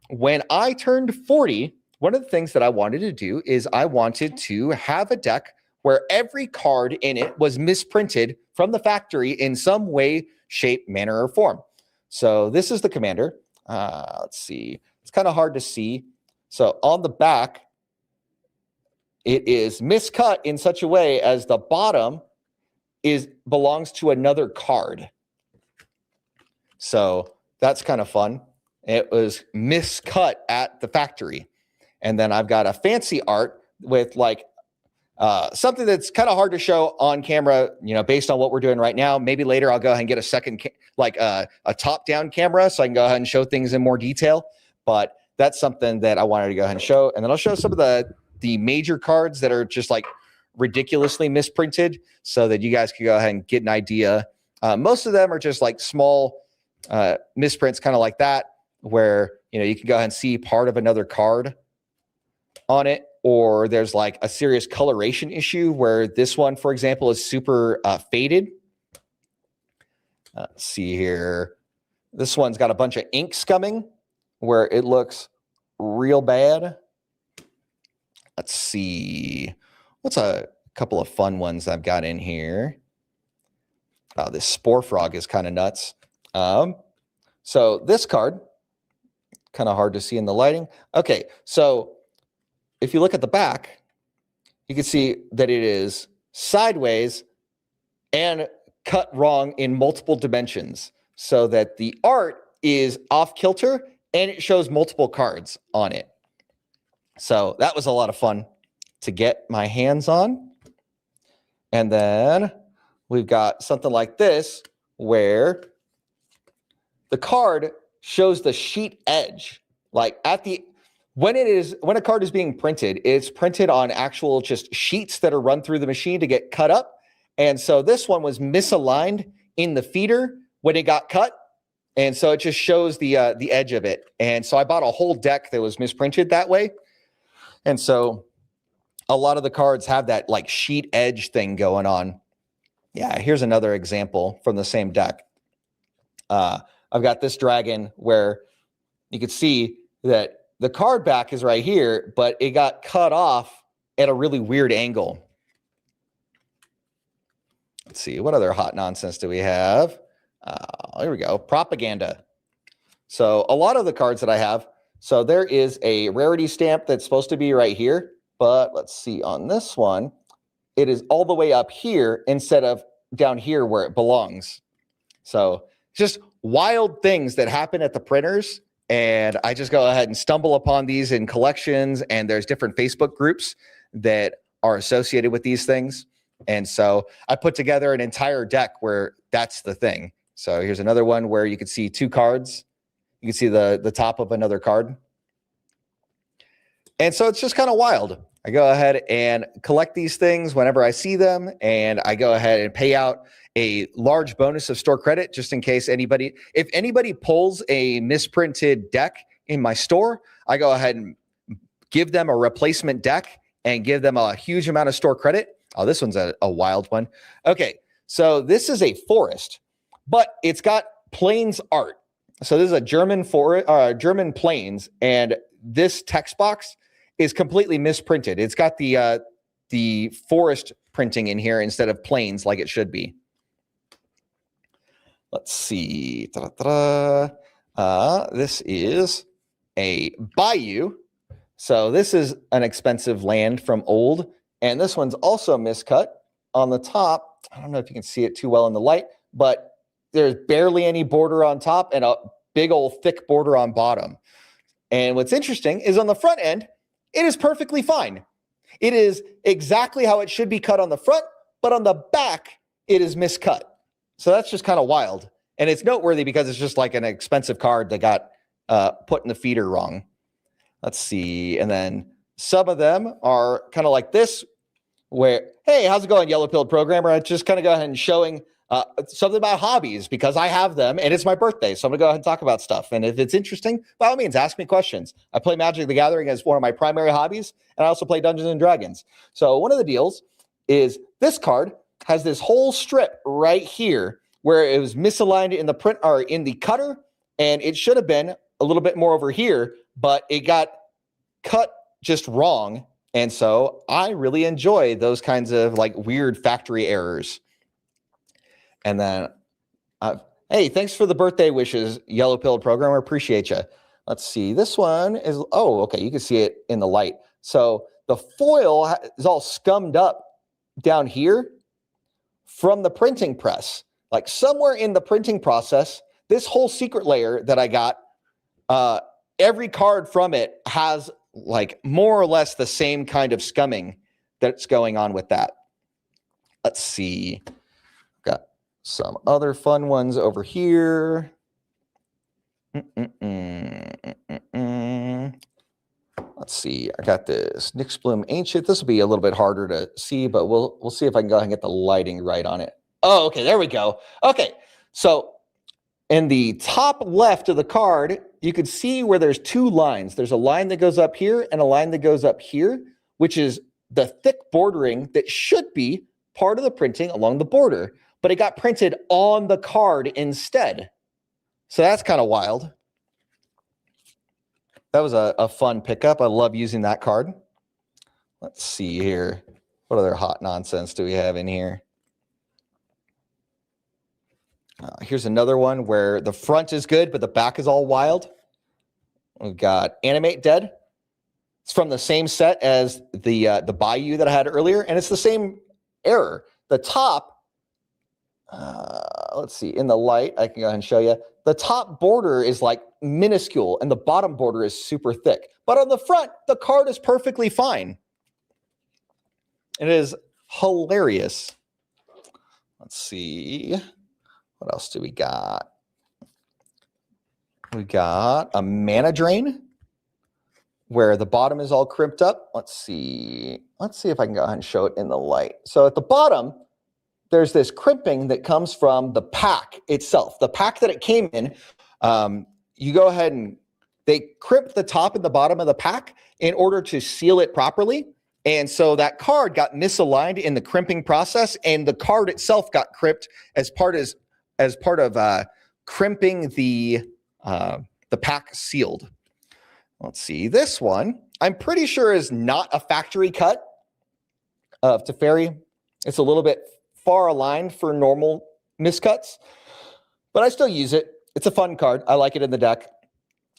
when I turned 40, one of the things that I wanted to do is I wanted to have a deck where every card in it was misprinted from the factory in some way, shape, manner, or form. So this is the commander. Let's see. It's kind of hard to see. So on the back, it is miscut in such a way as the bottom belongs to another card. So that's kind of fun. It was miscut at the factory. And then I've got a fancy art with like something that's kind of hard to show on camera, based on what we're doing right now. Maybe later I'll go ahead and get a second, a top-down camera so I can go ahead and show things in more detail. But that's something that I wanted to go ahead and show. And then I'll show some of the major cards that are just like ridiculously misprinted so that you guys can go ahead and get an idea. Most of them are just like small misprints, kind of like that, where, you can go ahead and see part of another card on it. Or there's like a serious coloration issue where this one, for example, is super faded. Let's see here. This one's got a bunch of ink scumming where it looks real bad. Let's see. What's a couple of fun ones I've got in here? This Spore Frog is kind of nuts. So this card, kind of hard to see in the lighting. Okay, so if you look at the back, you can see that it is sideways and cut wrong in multiple dimensions so that the art is off kilter and it shows multiple cards on it. So that was a lot of fun to get my hands on. And then we've got something like this where the card shows the sheet edge. Like when a card is being printed, it's printed on actual just sheets that are run through the machine to get cut up. And so this one was misaligned in the feeder when it got cut. And so it just shows the edge of it. And so I bought a whole deck that was misprinted that way. And so a lot of the cards have that like sheet edge thing going on. Yeah, here's another example from the same deck. I've got this dragon where you can see that the card back is right here, but it got cut off at a really weird angle. Let's see, what other hot nonsense do we have? Here we go, propaganda. So a lot of the cards that I have, so there is a rarity stamp that's supposed to be right here, but let's see on this one, it is all the way up here instead of down here where it belongs. So just wild things that happen at the printers. And I just go ahead and stumble upon these in collections, and there's different Facebook groups that are associated with these things. And so I put together an entire deck where that's the thing. So here's another one where you can see two cards. You can see the top of another card. And so it's just kind of wild. I go ahead and collect these things whenever I see them, and I go ahead and pay out a large bonus of store credit just in case if anybody pulls a misprinted deck in my store, I go ahead and give them a replacement deck and give them a huge amount of store credit. Oh, this one's a wild one. Okay, so this is a forest, but it's got plains art. So this is a German German plains, and this text box is completely misprinted. It's got the forest printing in here instead of plains like it should be. Let's see. This is a bayou. So this is an expensive land from old, and this one's also miscut on the top. I don't know if you can see it too well in the light, but there's barely any border on top and a big old thick border on bottom. And what's interesting is on the front end, it is perfectly fine. It is exactly how it should be cut on the front, but on the back, it is miscut. So that's just kind of wild. And it's noteworthy because it's just like an expensive card that got put in the feeder wrong. Let's see. And then some of them are kind of like this, where, hey, how's it going, yellow-pilled programmer? I just kind of go ahead and showing something about hobbies because I have them and it's my birthday. So I'm gonna go ahead and talk about stuff. And if it's interesting, by all means, ask me questions. I play Magic the Gathering as one of my primary hobbies, and I also play Dungeons and Dragons. So one of the deals is this card has this whole strip right here where it was misaligned in the print or in the cutter, and it should have been a little bit more over here, but it got cut just wrong. And so I really enjoy those kinds of like weird factory errors. And then, hey, thanks for the birthday wishes, yellow-pilled programmer. Appreciate you. Let's see. This one is, oh, okay. You can see it in the light. So the foil is all scummed up down here from the printing press. Like somewhere in the printing process, this whole secret layer that I got, every card from it has like more or less the same kind of scumming that's going on with that. Let's see. Got some other fun ones over here. Let's see. I got this Nyx Bloom Ancient. This will be a little bit harder to see, but we'll see if I can go ahead and get the lighting right on it. Oh, okay. There we go. Okay. So in the top left of the card, you can see where there's two lines. There's a line that goes up here and a line that goes up here, which is the thick bordering that should be part of the printing along the border, but it got printed on the card instead. So that's kind of wild. That was a fun pickup. I love using that card. Let's see here. What other hot nonsense do we have in here? Here's another one where the front is good, but the back is all wild. We've got Animate Dead. It's from the same set as the Bayou that I had earlier, and it's the same error. The top, let's see, in the light, I can go ahead and show you. The top border is like minuscule, and the bottom border is super thick. But on the front, the card is perfectly fine. It is hilarious. Let's see. What else do we got? We got a Mana Drain where the bottom is all crimped up. Let's see. Let's see if I can go ahead and show it in the light. So at the bottom, there's this crimping that comes from the pack itself. The pack that it came in, you go ahead and they crimp the top and the bottom of the pack in order to seal it properly. And so that card got misaligned in the crimping process, and the card itself got crimped as part of crimping the pack sealed. Let's see. This one, I'm pretty sure is not a factory cut of Teferi. It's a little bit far aligned for normal miscuts, but I still use it. It's a fun card. I like it in the deck.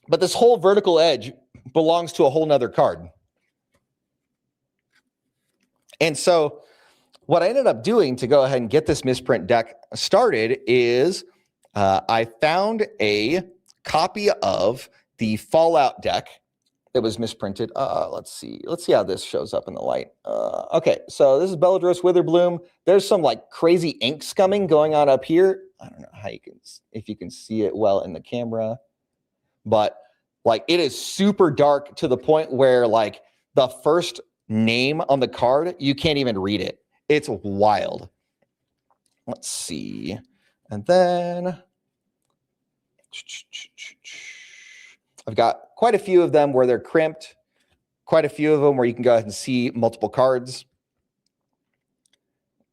But this whole vertical edge belongs to a whole nother card. And so what I ended up doing to go ahead and get this misprint deck started is I found a copy of the Fallout deck that was misprinted. Let's see how this shows up in the light. Okay, so this is Belladros Witherbloom. There's some like crazy ink scumming going on up here. I don't know how if you can see it well in the camera, but like it is super dark to the point where like the first name on the card, you can't even read it. It's wild. Let's see. And then I've got quite a few of them where they're crimped, quite a few of them where you can go ahead and see multiple cards.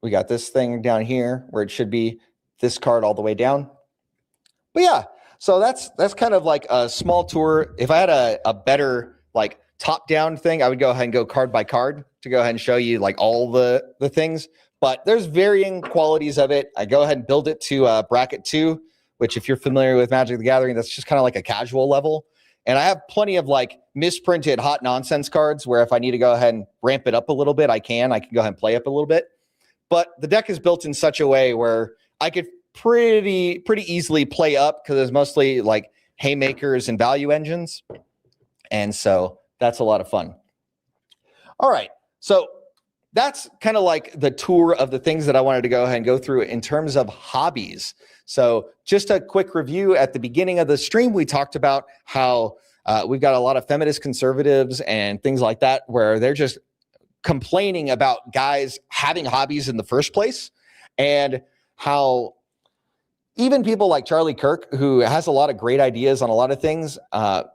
We got this thing down here where it should be this card all the way down. But yeah, so that's kind of like a small tour. If I had a better like top-down thing, I would go ahead and go card by card to go ahead and show you like all the things. But there's varying qualities of it. I go ahead and build it to bracket 2, which if you're familiar with Magic the Gathering, that's just kind of like a casual level. And I have plenty of like misprinted hot nonsense cards where if I need to go ahead and ramp it up a little bit, I can go ahead and play up a little bit. But the deck is built in such a way where I could pretty easily play up because it's mostly like haymakers and value engines. And so that's a lot of fun. All right. So that's kind of like the tour of the things that I wanted to go ahead and go through in terms of hobbies. So just a quick review. At the beginning of the stream, we talked about how we've got a lot of feminist conservatives and things like that, where they're just complaining about guys having hobbies in the first place, and how even people like Charlie Kirk, who has a lot of great ideas on a lot of things,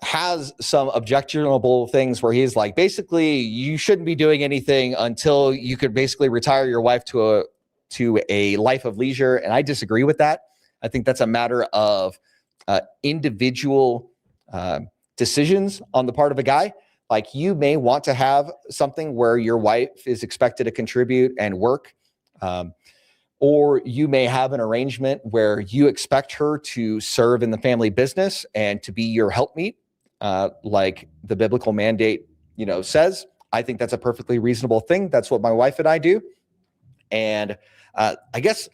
has some objectionable things where he's like, basically, you shouldn't be doing anything until you could basically retire your wife to a life of leisure. And I disagree with that. I think that's a matter of individual decisions on the part of a guy. Like, you may want to have something where your wife is expected to contribute and work. Or you may have an arrangement where you expect her to serve in the family business and to be your helpmeet, like the biblical mandate, says. I think that's a perfectly reasonable thing. That's what my wife and I do. And I guess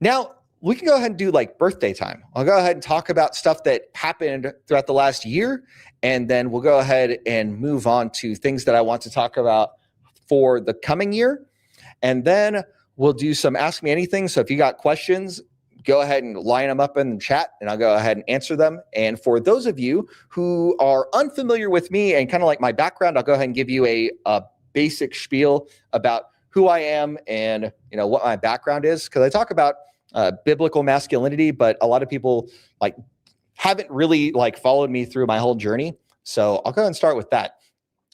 now we can go ahead and do like birthday time. I'll go ahead and talk about stuff that happened throughout the last year, and then we'll go ahead and move on to things that I want to talk about for the coming year. And then we'll do some Ask Me Anything. So if you got questions, go ahead and line them up in the chat, and I'll go ahead and answer them. And for those of you who are unfamiliar with me and kind of like my background, I'll go ahead and give you a basic spiel about who I am and what my background is, because I talk about biblical masculinity, but a lot of people like haven't really like followed me through my whole journey. So I'll go ahead and start with that.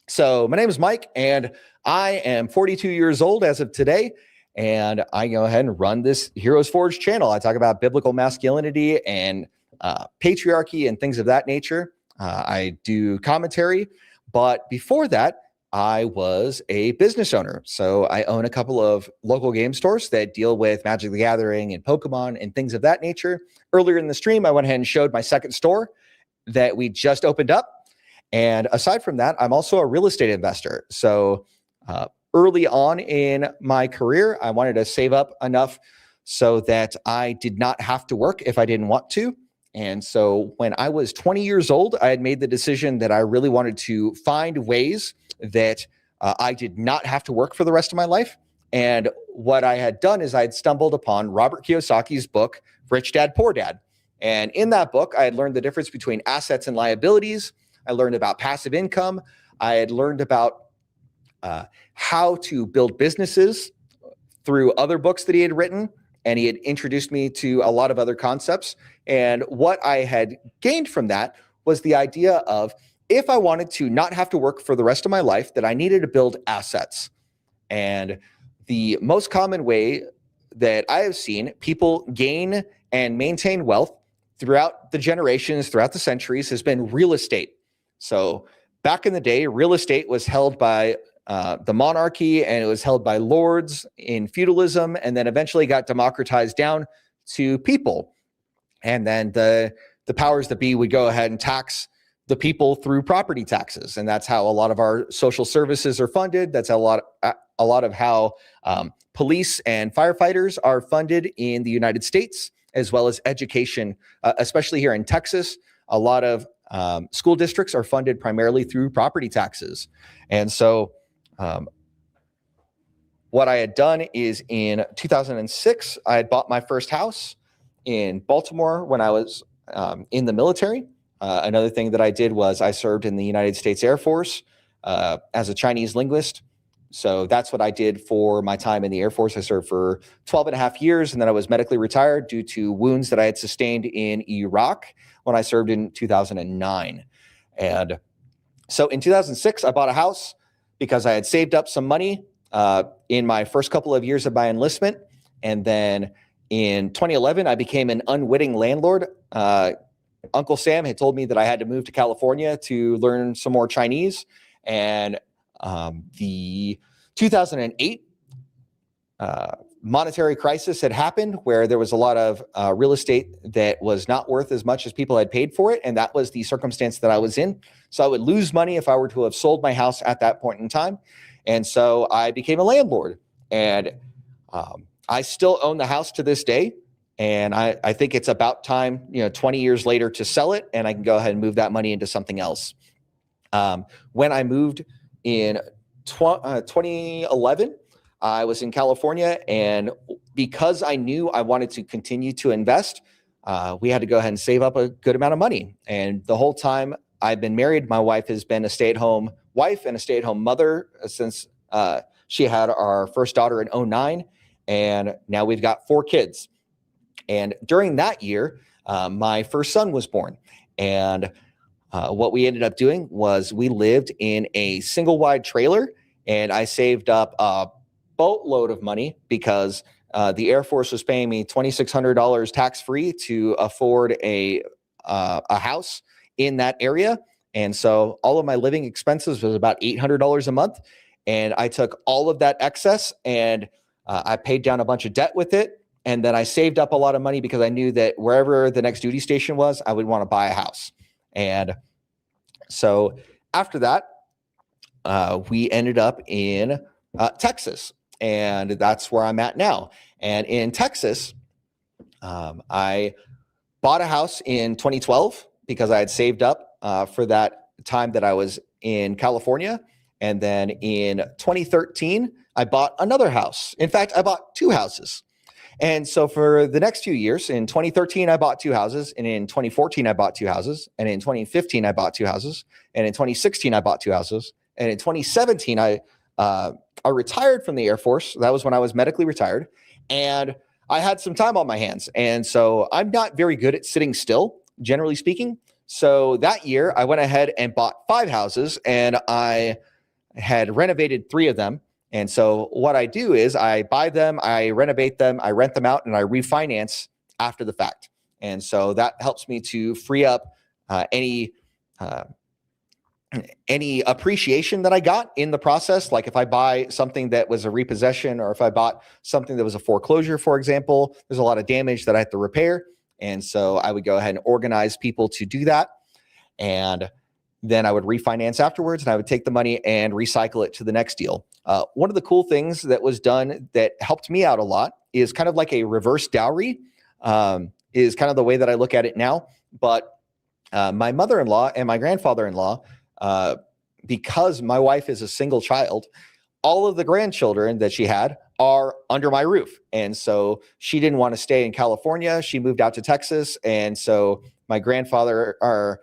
So my name is Mike, and I am 42 years old as of today. And I go ahead and run this Heroes Forge channel. I talk about biblical masculinity and patriarchy and things of that nature. I do commentary, but before that, I was a business owner. So I own a couple of local game stores that deal with Magic the Gathering and Pokemon and things of that nature. Earlier in the stream, I went ahead and showed my second store that we just opened up. And aside from that, I'm also a real estate investor. So early on in my career, I wanted to save up enough so that I did not have to work if I didn't want to. And so when I was 20 years old, I had made the decision that I really wanted to find ways that I did not have to work for the rest of my life. And what I had done is I had stumbled upon Robert Kiyosaki's book, Rich Dad, Poor Dad. And in that book, I had learned the difference between assets and liabilities. I learned about passive income. I had learned about how to build businesses through other books that he had written. And he had introduced me to a lot of other concepts. And what I had gained from that was the idea of, if I wanted to not have to work for the rest of my life, that I needed to build assets. And the most common way that I have seen people gain and maintain wealth throughout the generations, throughout the centuries, has been real estate. So back in the day, real estate was held by the monarchy, and it was held by lords in feudalism, and then eventually got democratized down to people. And then the powers that be would go ahead and tax the people through property taxes. And that's how a lot of our social services are funded. That's how a lot of how police and firefighters are funded in the United States, as well as education, especially here in Texas. A lot of school districts are funded primarily through property taxes. And so what I had done is in 2006, I had bought my first house in Baltimore when I was in the military. Another thing that I did was I served in the United States Air Force as a Chinese linguist. So that's what I did for my time in the Air Force. I served for 12 and a half years, and then I was medically retired due to wounds that I had sustained in Iraq when I served in 2009. And so in 2006, I bought a house because I had saved up some money in my first couple of years of my enlistment. And then in 2011, I became an unwitting landlord. Uncle Sam had told me that I had to move to California to learn some more Chinese. And the 2008 monetary crisis had happened, where there was a lot of real estate that was not worth as much as people had paid for it. And that was the circumstance that I was in. So I would lose money if I were to have sold my house at that point in time. And so I became a landlord. And I still own the house to this day. And I think it's about time, 20 years later, to sell it, and I can go ahead and move that money into something else. When I moved in 2011, I was in California, and because I knew I wanted to continue to invest, we had to go ahead and save up a good amount of money. And the whole time I've been married, my wife has been a stay-at-home wife and a stay-at-home mother since she had our first daughter in 2009, and now we've got 4 kids. And during that year, my first son was born. And what we ended up doing was we lived in a single wide trailer, and I saved up a boatload of money because the Air Force was paying me $2,600 tax-free to afford a house in that area. And so all of my living expenses was about $800 a month. And I took all of that excess and I paid down a bunch of debt with it. And then I saved up a lot of money because I knew that wherever the next duty station was, I would want to buy a house. And so after that, we ended up in Texas, and that's where I'm at now. And in Texas, I bought a house in 2012 because I had saved up for that time that I was in California. And then in 2013, I bought another house. In fact, I bought 2 houses. And so for the next few years, in 2013, I bought 2 houses. And in 2014, I bought 2 houses. And in 2015, I bought 2 houses. And in 2016, I bought 2 houses. And in 2017, I retired from the Air Force. That was when I was medically retired. And I had some time on my hands. And so I'm not very good at sitting still, generally speaking. So that year, I went ahead and bought 5 houses, and I had renovated 3 of them. And so what I do is I buy them, I renovate them, I rent them out, and I refinance after the fact. And so that helps me to free up any appreciation that I got in the process. Like if I buy something that was a repossession, or if I bought something that was a foreclosure, for example, there's a lot of damage that I have to repair. And so I would go ahead and organize people to do that. And then I would refinance afterwards, and I would take the money and recycle it to the next deal. One of the cool things that was done that helped me out a lot is kind of like a reverse dowry, is kind of the way that I look at it now. But my mother-in-law and my grandfather-in-law, because my wife is a single child, all of the grandchildren that she had are under my roof. And so she didn't want to stay in California. She moved out to Texas. And so my grandfather, or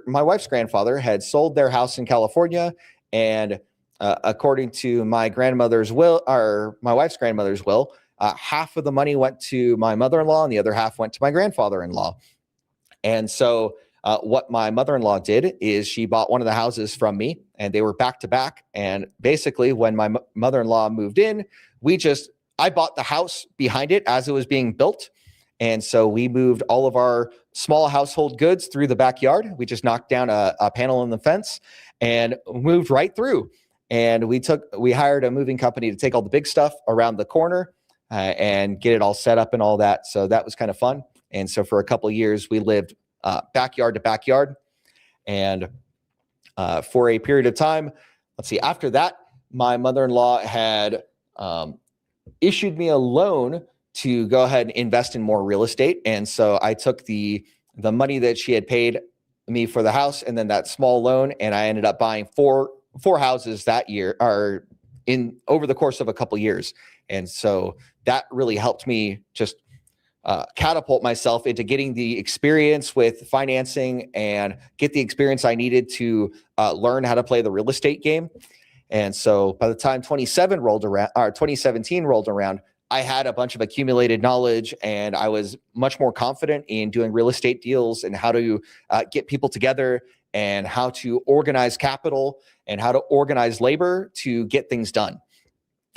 my wife's grandfather, had sold their house in California. And according to my grandmother's will, or my wife's grandmother's will, half of the money went to my mother-in-law and the other half went to my grandfather-in-law. And so what my mother-in-law did is she bought one of the houses from me, and they were back to back. And basically when my mother-in-law moved in, I bought the house behind it as it was being built. And so we moved all of our small household goods through the backyard. We just knocked down a panel in the fence and moved right through. And we hired a moving company to take all the big stuff around the corner and get it all set up and all that. So that was kind of fun. And so for a couple of years, we lived backyard to backyard. And for a period of time, after that, my mother-in-law had issued me a loan to go ahead and invest in more real estate. And so I took the money that she had paid me for the house and then that small loan, and I ended up buying four houses that year, or in over the course of a couple years. And so that really helped me just catapult myself into getting the experience with financing and get the experience I needed to learn how to play the real estate game. And so by the time 2017 rolled around, I had a bunch of accumulated knowledge, and I was much more confident in doing real estate deals and how to get people together and how to organize capital and how to organize labor to get things done.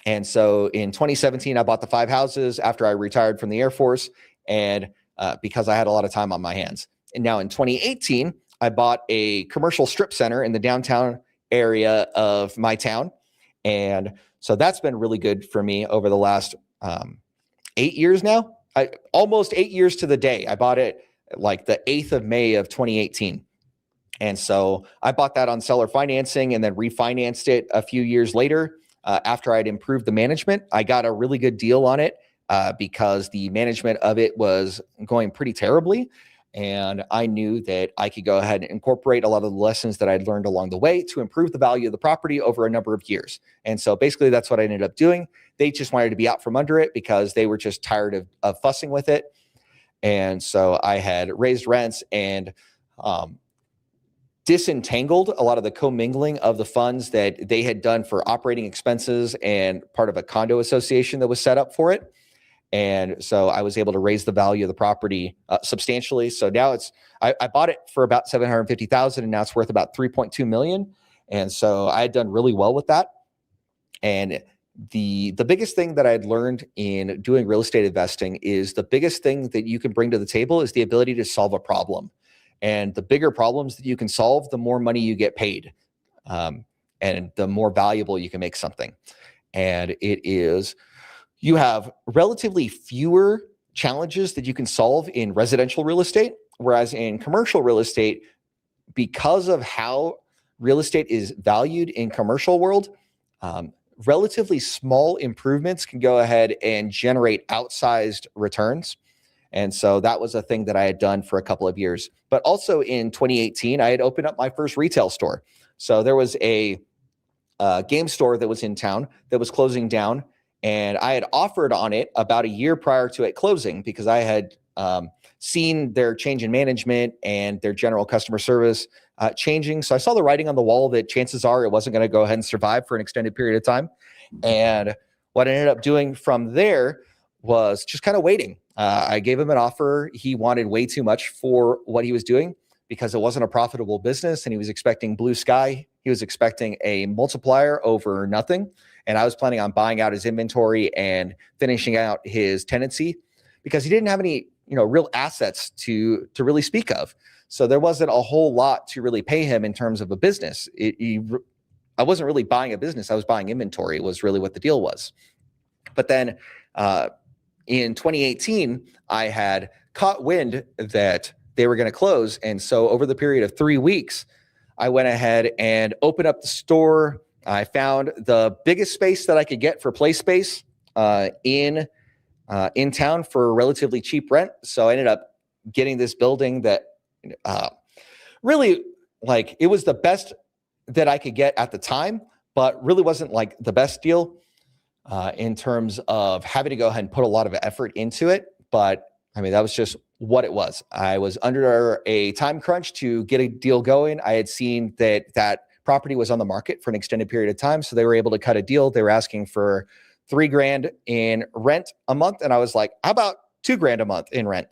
And so in 2017, I bought the 5 houses after I retired from the Air Force, and because I had a lot of time on my hands. And now in 2018, I bought a commercial strip center in the downtown area of my town. And so that's been really good for me over the last 8 years now. Almost 8 years to the day. I bought it like the 8th of May of 2018. And so I bought that on seller financing and then refinanced it a few years later. After I'd improved the management, I got a really good deal on it because the management of it was going pretty terribly. And I knew that I could go ahead and incorporate a lot of the lessons that I'd learned along the way to improve the value of the property over a number of years. And so basically that's what I ended up doing. They just wanted to be out from under it because they were just tired of fussing with it. And so I had raised rents and disentangled a lot of the commingling of the funds that they had done for operating expenses and part of a condo association that was set up for it. And so I was able to raise the value of the property substantially. So now I bought it for about $750,000 and now it's worth about $3.2 million. And so I had done really well with that. And the biggest thing that I had learned in doing real estate investing is the biggest thing that you can bring to the table is the ability to solve a problem. And the bigger problems that you can solve, the more money you get paid, and the more valuable you can make something. And you have relatively fewer challenges that you can solve in residential real estate, whereas in commercial real estate, because of how real estate is valued in commercial world, relatively small improvements can go ahead and generate outsized returns. And so that was a thing that I had done for a couple of years. But also in 2018, I had opened up my first retail store. So there was a game store that was in town that was closing down. And I had offered on it about a year prior to it closing because I had seen their change in management and their general customer service changing. So I saw the writing on the wall that chances are it wasn't going to go ahead and survive for an extended period of time. And what I ended up doing from there was just kind of waiting. I gave him an offer. He wanted way too much for what he was doing because it wasn't a profitable business and he was expecting blue sky. He was expecting a multiplier over nothing. And I was planning on buying out his inventory and finishing out his tenancy because he didn't have any, real assets to really speak of. So there wasn't a whole lot to really pay him in terms of a business. I wasn't really buying a business. I was buying inventory was really what the deal was. But then in 2018, I had caught wind that they were going to close. And so over the period of 3 weeks, I went ahead and opened up the store. I found the biggest space that I could get for play space in town for a relatively cheap rent. So I ended up getting this building that really, it was the best that I could get at the time, but really wasn't the best deal in terms of having to go ahead and put a lot of effort into it. But that was just what it was. I was under a time crunch to get a deal going. I had seen that property was on the market for an extended period of time. So they were able to cut a deal. They were asking for $3,000 in rent a month. And I was like, how about $2,000 a month in rent?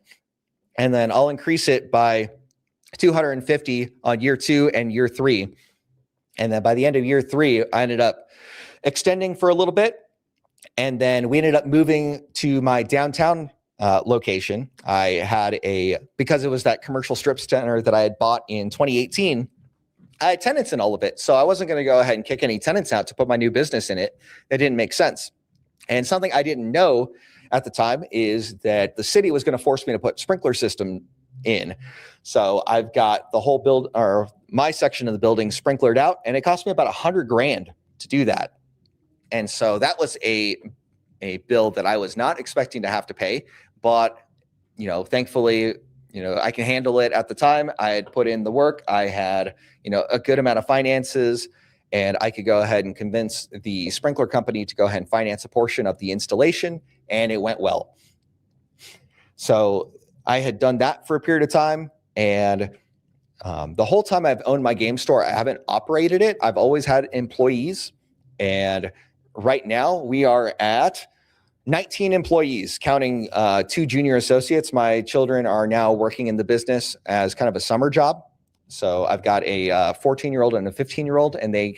And then I'll increase it by $250 on year 2 and year 3. And then by the end of year 3, I ended up extending for a little bit. And then we ended up moving to my downtown location. I had because it was that commercial strip center that I had bought in 2018, I had tenants in all of it. So I wasn't going to go ahead and kick any tenants out to put my new business in it. That didn't make sense. And something I didn't know at the time is that the city was going to force me to put sprinkler system in. So I've got the whole my section of the building sprinklered out, and it cost me about $100,000 to do that. And so that was a bill that I was not expecting to have to pay, but thankfully, I can handle it at the time. I had put in the work. I had, a good amount of finances, and I could go ahead and convince the sprinkler company to go ahead and finance a portion of the installation, and it went well. So I had done that for a period of time, and the whole time I've owned my game store, I haven't operated it. I've always had employees, and right now we are at 19 employees, counting 2 junior associates. My children are now working in the business as kind of a summer job. So I've got a 14-year-old and a 15-year-old, and they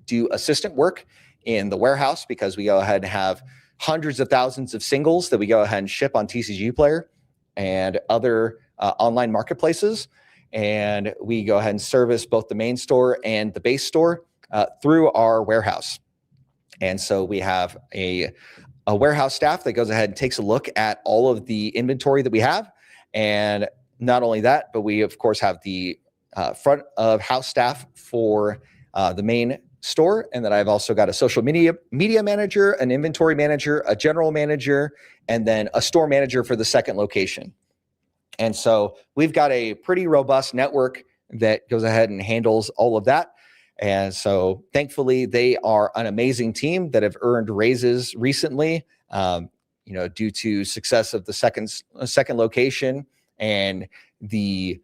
do assistant work in the warehouse because we go ahead and have hundreds of thousands of singles that we go ahead and ship on TCG Player and other online marketplaces. And we go ahead and service both the main store and the base store through our warehouse. And so we have a warehouse staff that goes ahead and takes a look at all of the inventory that we have. And not only that, but we, of course, have the front of house staff for the main store. And then I've also got a social media manager, an inventory manager, a general manager, and then a store manager for the second location. And so we've got a pretty robust network that goes ahead and handles all of that. And so thankfully, they are an amazing team that have earned raises recently, due to success of the second location and the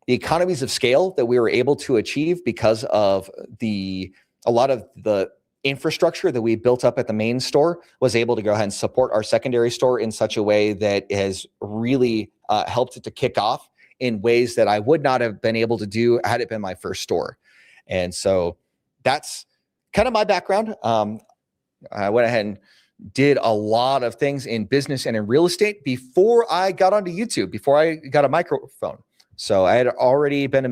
economies of scale that we were able to achieve because of a lot of the infrastructure that we built up at the main store was able to go ahead and support our secondary store in such a way that has really helped it to kick off in ways that I would not have been able to do had it been my first store. And so that's kind of my background. I went ahead and did a lot of things in business and in real estate before I got onto YouTube, before I got a microphone. So I had already been a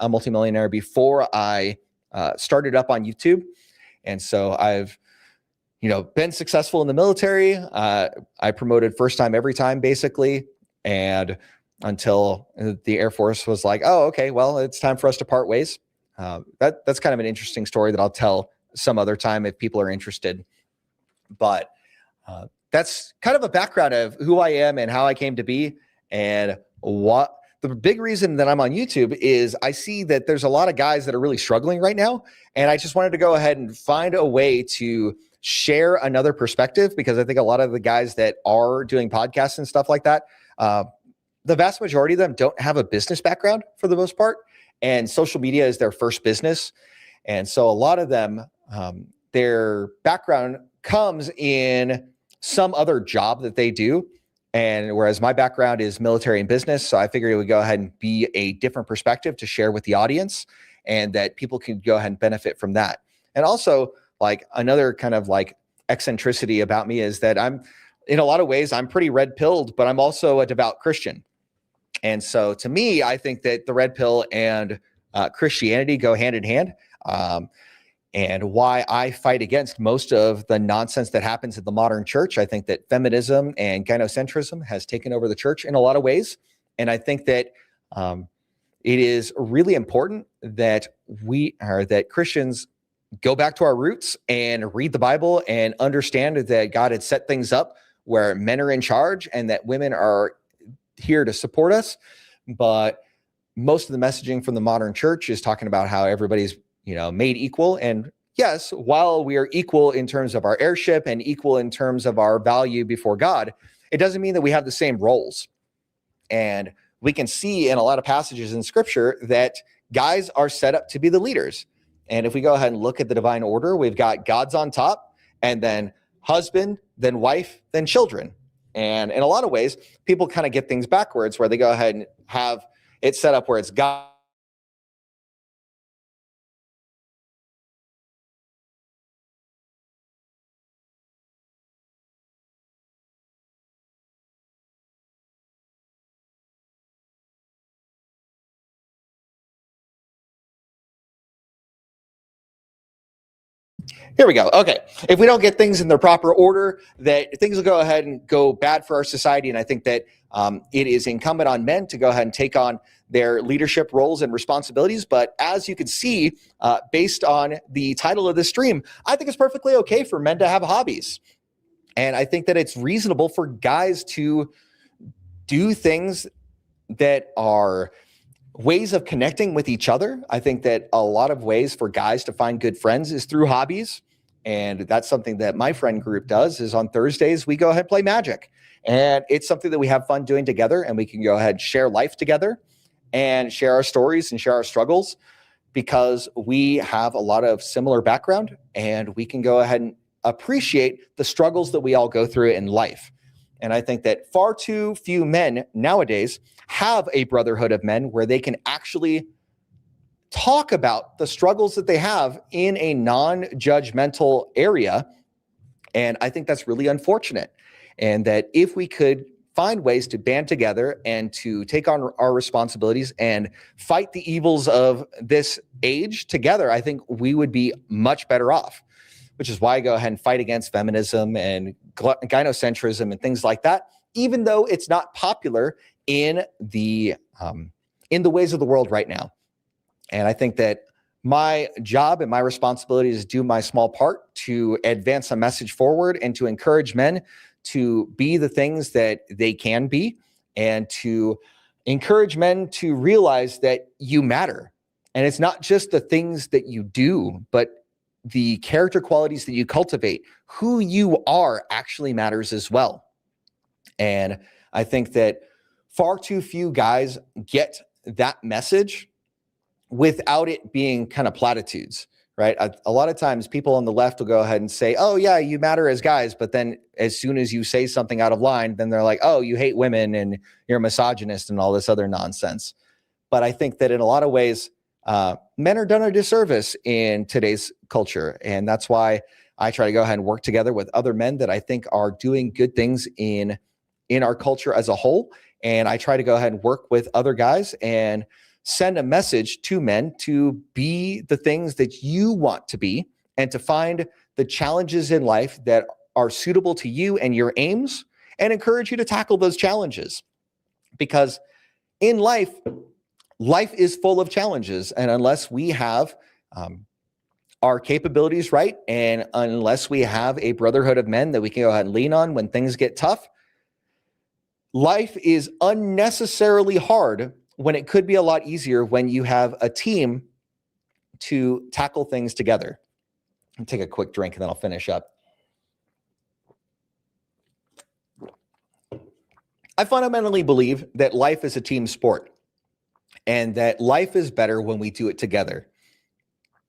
multimillionaire before I started up on YouTube. And so I've, been successful in the military. I promoted first time, every time, basically. And until the Air Force was like, oh, okay, well, it's time for us to part ways. That's kind of an interesting story that I'll tell some other time if people are interested. But that's kind of a background of who I am and how I came to be. And what the big reason that I'm on YouTube is I see that there's a lot of guys that are really struggling right now. And I just wanted to go ahead and find a way to share another perspective, because I think a lot of the guys that are doing podcasts and stuff like that, the vast majority of them don't have a business background for the most part. And social media is their first business. And so a lot of them, their background comes in some other job that they do. And whereas my background is military and business, so I figured it would go ahead and be a different perspective to share with the audience, and that people can go ahead and benefit from that. And also, like, another kind of like eccentricity about me is that I'm, in a lot of ways, I'm pretty red pilled, but I'm also a devout Christian. And so to me, I think that the red pill and Christianity go hand in hand. And why I fight against most of the nonsense that happens in the modern church. I think that feminism and gynocentrism has taken over the church in a lot of ways. And I think that it is really important that that Christians go back to our roots and read the Bible and understand that God had set things up where men are in charge and that women are here to support us. But most of the messaging from the modern church is talking about how everybody's made equal. And yes, while we are equal in terms of our heirship and equal in terms of our value before God, it doesn't mean that we have the same roles. And we can see in a lot of passages in scripture that guys are set up to be the leaders. And if we go ahead and look at the divine order, we've got God's on top, and then husband, then wife, then children. And in a lot of ways, people kind of get things backwards, where they go ahead and have it set up where it's God. Here we go. Okay. If we don't get things in their proper order, that things will go ahead and go bad for our society. And I think that it is incumbent on men to go ahead and take on their leadership roles and responsibilities. But as you can see, based on the title of this stream, I think it's perfectly okay for men to have hobbies. And I think that it's reasonable for guys to do things that are ways of connecting with each other. I think that a lot of ways for guys to find good friends is through hobbies. And that's something that my friend group does, is on Thursdays, we go ahead and play Magic. And it's something that we have fun doing together, and we can go ahead and share life together and share our stories and share our struggles, because we have a lot of similar background, and we can go ahead and appreciate the struggles that we all go through in life. And I think that far too few men nowadays have a brotherhood of men where they can actually talk about the struggles that they have in a non-judgmental area. And I think that's really unfortunate. And that if we could find ways to band together and to take on our responsibilities and fight the evils of this age together, I think we would be much better off, which is why I go ahead and fight against feminism and gynocentrism and things like that, even though it's not popular in the ways of the world right now. And I think that my job and my responsibility is to do my small part to advance a message forward and to encourage men to be the things that they can be, and to encourage men to realize that you matter. And it's not just the things that you do, but the character qualities that you cultivate. Who you are actually matters as well. And I think that far too few guys get that message without it being kind of platitudes, right? A lot of times people on the left will go ahead and say, oh yeah, you matter as guys. But then as soon as you say something out of line, then they're like, oh, you hate women and you're a misogynist and all this other nonsense. But I think that in a lot of ways, men are done a disservice in today's culture. And that's why I try to go ahead and work together with other men that I think are doing good things in our culture as a whole. And I try to go ahead and work with other guys and send a message to men to be the things that you want to be, and to find the challenges in life that are suitable to you and your aims, and encourage you to tackle those challenges. Because in life is full of challenges. And unless we have our capabilities right, and unless we have a brotherhood of men that we can go ahead and lean on when things get tough, life is unnecessarily hard, when it could be a lot easier when you have a team to tackle things together. I'll take a quick drink and then I'll finish up. I fundamentally believe that life is a team sport, and that life is better when we do it together.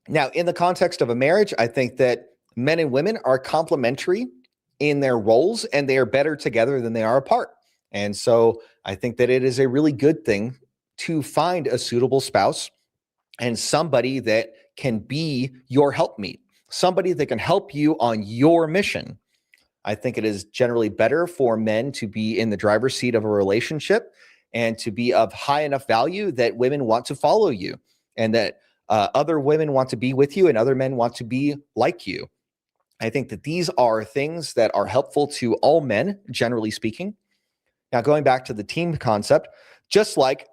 Now, in the context of a marriage, I think that men and women are complementary in their roles, and they are better together than they are apart. And so I think that it is a really good thing to find a suitable spouse and somebody that can be your helpmeet, somebody that can help you on your mission. I think it is generally better for men to be in the driver's seat of a relationship and to be of high enough value that women want to follow you, and that other women want to be with you and other men want to be like you. I think that these are things that are helpful to all men, generally speaking. Now, going back to the team concept, just like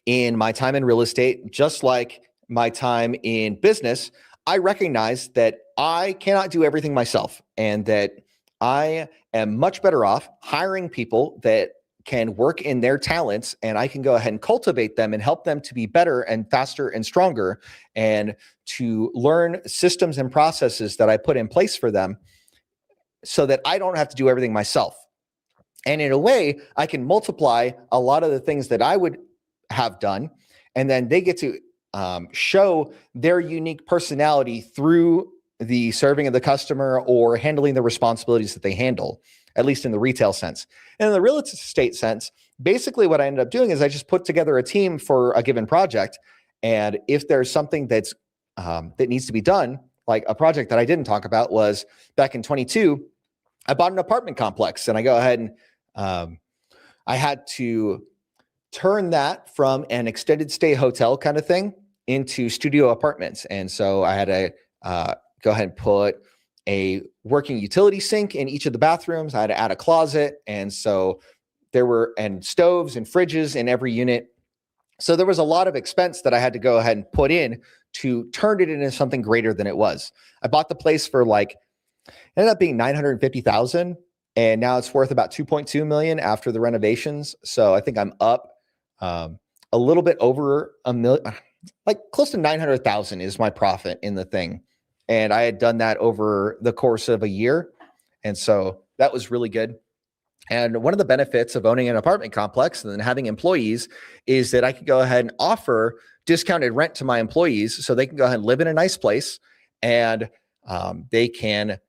in my time in real estate, just like my time in business, I recognize that I cannot do everything myself, and that I am much better off hiring people that can work in their talents, and I can go ahead and cultivate them and help them to be better and faster and stronger, and to learn systems and processes that I put in place for them, so that I don't have to do everything myself. And in a way, I can multiply a lot of the things that I would have done, and then they get to show their unique personality through the serving of the customer or handling the responsibilities that they handle, at least in the retail sense. And in the real estate sense, basically what I ended up doing is I just put together a team for a given project. And if there's something that's that needs to be done, like a project that I didn't talk about was back in 22, I bought an apartment complex, and I go ahead and I had to turn that from an extended stay hotel kind of thing into studio apartments. And so I had to go ahead and put a working utility sink in each of the bathrooms. I had to add a closet. And so there were, and stoves and fridges in every unit. So there was a lot of expense that I had to go ahead and put in to turn it into something greater than it was. I bought the place for like, ended up being 950,000, and now it's worth about 2.2 million after the renovations. So I think I'm up a little bit over a million, like close to 900,000 is my profit in the thing. And I had done that over the course of a year. And so that was really good. And one of the benefits of owning an apartment complex and then having employees is that I could go ahead and offer discounted rent to my employees so they can go ahead and live in a nice place, and they can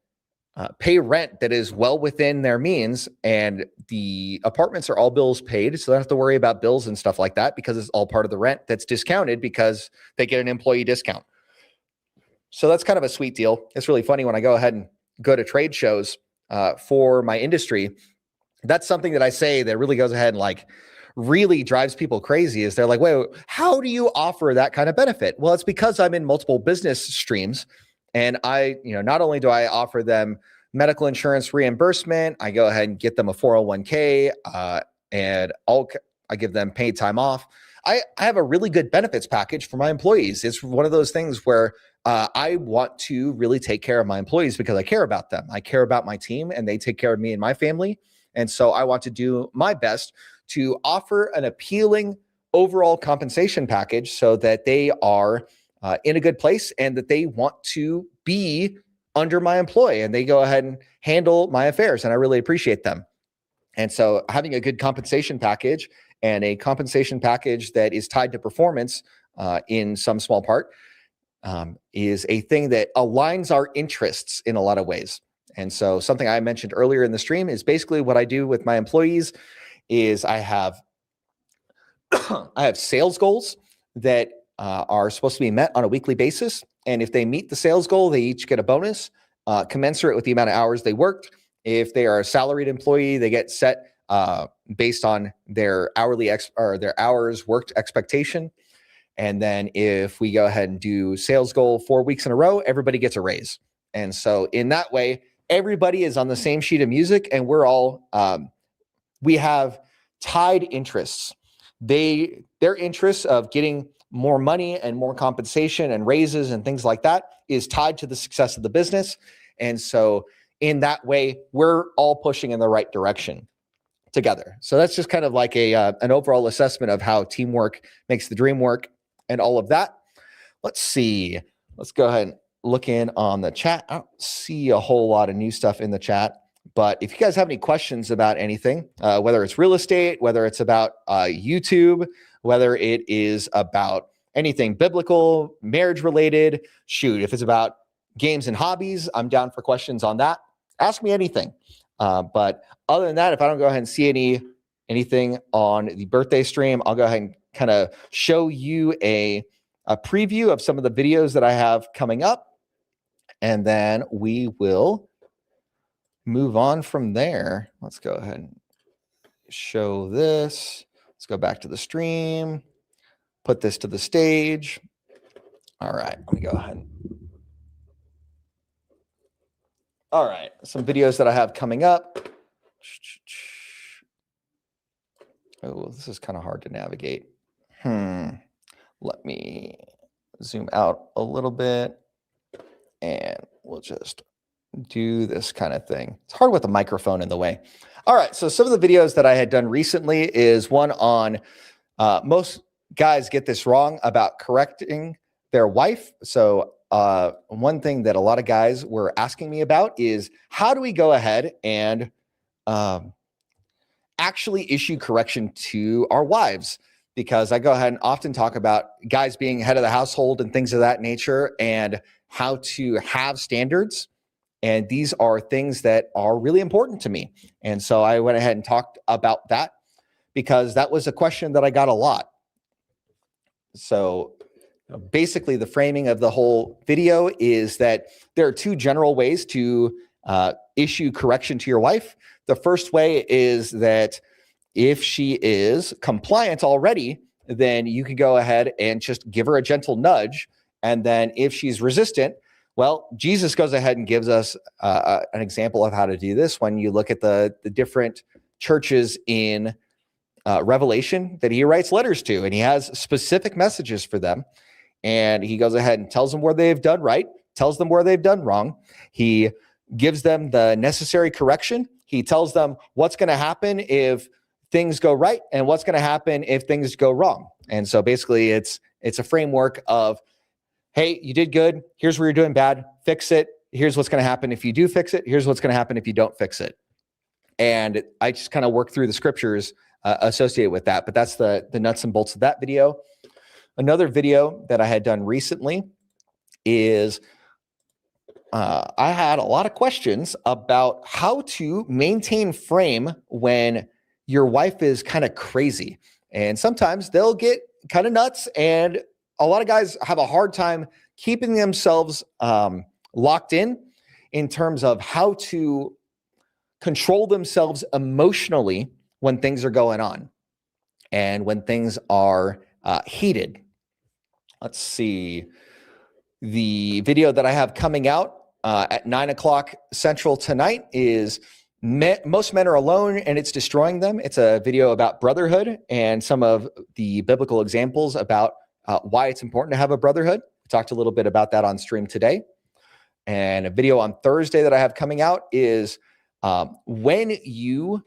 pay rent that is well within their means. And the apartments are all bills paid, so they don't have to worry about bills and stuff like that because it's all part of the rent that's discounted because they get an employee discount. So that's kind of a sweet deal. It's really funny when I go ahead and go to trade shows for my industry. That's something that I say that really goes ahead and like really drives people crazy is they're like, wait, how do you offer that kind of benefit? Well, it's because I'm in multiple business streams, and I, not only do I offer them medical insurance reimbursement, I go ahead and get them a 401k, and I give them paid time off. I have a really good benefits package for my employees. It's one of those things where I want to really take care of my employees because I care about them. I care about my team, and they take care of me and my family. And so I want to do my best to offer an appealing overall compensation package so that they are in a good place and that they want to be under my employ and they go ahead and handle my affairs. And I really appreciate them. And so having a good compensation package and a compensation package that is tied to performance in some small part is a thing that aligns our interests in a lot of ways. And so something I mentioned earlier in the stream is basically what I do with my employees is I have sales goals that are supposed to be met on a weekly basis. And if they meet the sales goal, they each get a bonus commensurate with the amount of hours they worked. If they are a salaried employee, they get set based on their their hours worked expectation. And then if we go ahead and do sales goal 4 weeks in a row, everybody gets a raise. And so in that way, everybody is on the same sheet of music, and we're all we have tied interests. Their interests of getting more money and more compensation and raises and things like that is tied to the success of the business. And so in that way, we're all pushing in the right direction together. So that's just kind of like an overall assessment of how teamwork makes the dream work and all of that. Let's see. Let's go ahead and look in on the chat. I don't see a whole lot of new stuff in the chat, but if you guys have any questions about anything, whether it's real estate, whether it's about YouTube, whether it is about anything biblical, marriage related, shoot, if it's about games and hobbies, I'm down for questions on that. Ask me anything. But other than that, if I don't go ahead and see anything on the birthday stream, I'll go ahead and kind of show you a preview of some of the videos that I have coming up. And then we will move on from there. Let's go ahead and show this. Let's go back to the stream, put this to the stage. All right, let me go ahead. All right, some videos that I have coming up. Oh, this is kind of hard to navigate. Let me zoom out a little bit and we'll just do this kind of thing. It's hard with the microphone in the way. All right, so some of the videos that I had done recently is one on most guys get this wrong about correcting their wife. So one thing that a lot of guys were asking me about is how do we go ahead and actually issue correction to our wives? Because I go ahead and often talk about guys being head of the household and things of that nature and how to have standards. And these are things that are really important to me. And so I went ahead and talked about that because that was a question that I got a lot. So basically the framing of the whole video is that there are two general ways to issue correction to your wife. The first way is that if she is compliant already, then you can go ahead and just give her a gentle nudge. And then if she's resistant, well, Jesus goes ahead and gives us an example of how to do this when you look at the different churches in revelation that he writes letters to, and he has specific messages for them. And he goes ahead and tells them where they've done right, tells them where they've done wrong. He gives them the necessary correction. He tells them what's going to happen if things go right and what's going to happen if things go wrong. And so basically it's a framework of, hey, you did good. Here's where you're doing bad. Fix it. Here's what's going to happen if you do fix it. Here's what's going to happen if you don't fix it. And I just kind of work through the scriptures associated with that. But that's the nuts and bolts of that video. Another video that I had done recently is I had a lot of questions about how to maintain frame when your wife is kind of crazy. And sometimes they'll get kind of nuts, and a lot of guys have a hard time keeping themselves locked in terms of how to control themselves emotionally when things are going on and when things are heated. Let's see. The video that I have coming out at 9 o'clock Central tonight is Most Men Are Alone and It's Destroying Them. It's a video about brotherhood and some of the biblical examples about why it's important to have a brotherhood. I talked a little bit about that on stream today. And a video on Thursday that I have coming out is when you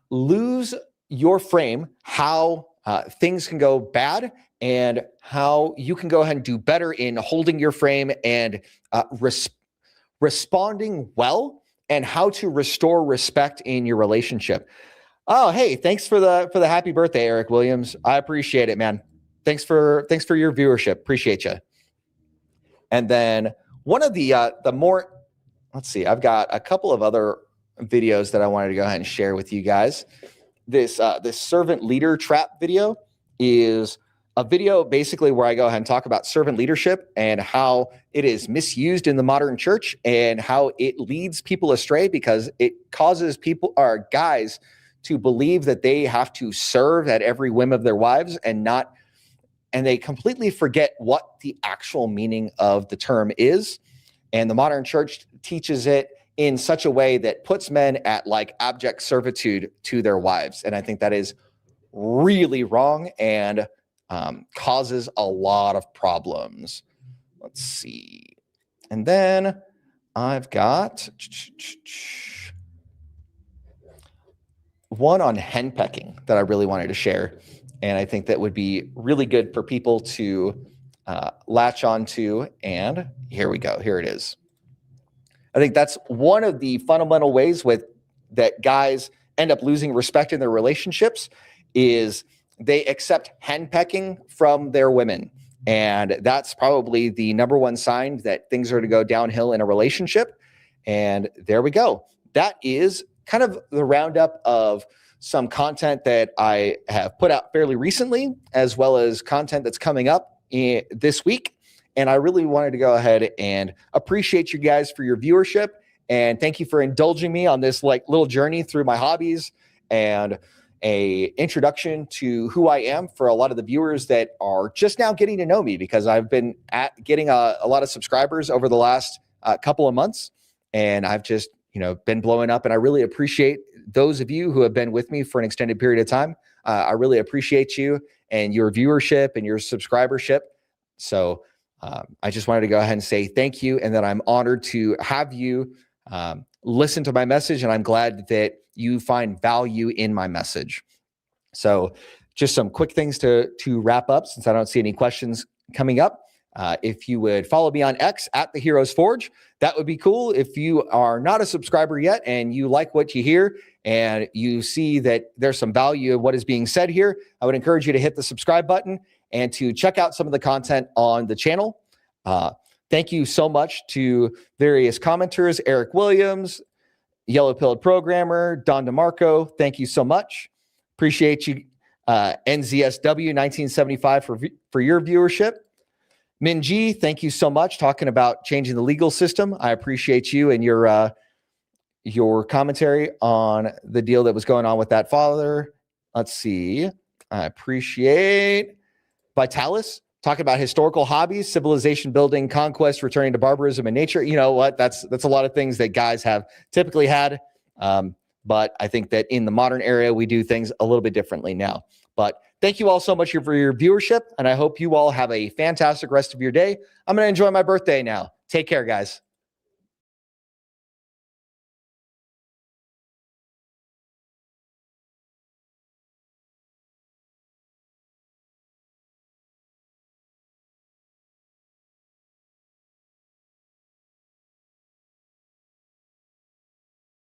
lose your frame, how things can go bad and how you can go ahead and do better in holding your frame and responding well, and how to restore respect in your relationship. Oh, hey, thanks for the happy birthday, Eric Williams. I appreciate it, man. Thanks for your viewership. Appreciate you. And then one of the more, let's see, I've got a couple of other videos that I wanted to go ahead and share with you guys. This servant leader trap video is a video basically where I go ahead and talk about servant leadership and how it is misused in the modern church and how it leads people astray because it causes people or guys to believe that they have to serve at every whim of their wives and they completely forget what the actual meaning of the term is. And the modern church teaches it in such a way that puts men at like abject servitude to their wives. And I think that is really wrong and causes a lot of problems. Let's see. And then I've got one on henpecking that I really wanted to share. And I think that would be really good for people to latch onto. And here we go. Here it is. I think that's one of the fundamental ways that guys end up losing respect in their relationships is they accept henpecking from their women. And that's probably the number one sign that things are to go downhill in a relationship. And there we go. That is kind of the roundup of some content that I have put out fairly recently, as well as content that's coming up this week. And I really wanted to go ahead and appreciate you guys for your viewership. And thank you for indulging me on this like little journey through my hobbies and a introduction to who I am for a lot of the viewers that are just now getting to know me, because I've been getting a lot of subscribers over the last couple of months, and I've just been blowing up. And I really appreciate those of you who have been with me for an extended period of time. I really appreciate you and your viewership and your subscribership. So I just wanted to go ahead and say thank you, and that I'm honored to have you listen to my message, and I'm glad that you find value in my message. So just some quick things to wrap up, since I don't see any questions coming up. If you would follow me on X at The Heroes Forge, that would be cool. If you are not a subscriber yet and you like what you hear and you see that there's some value in what is being said here, I would encourage you to hit the subscribe button and to check out some of the content on the channel. Thank you so much to various commenters, Eric Williams, Yellow Pilled Programmer, Don DeMarco. Thank you so much. Appreciate you, NZSW 1975 for your viewership. Min G, thank you so much. Talking about changing the legal system. I appreciate you and your commentary on the deal that was going on with that father. Let's see. I appreciate Vitalis talking about historical hobbies, civilization building, conquest, returning to barbarism and nature. You know what? That's a lot of things that guys have typically had. But I think that in the modern era, we do things a little bit differently now. But thank you all so much for your viewership, and I hope you all have a fantastic rest of your day. I'm going to enjoy my birthday now. Take care, guys.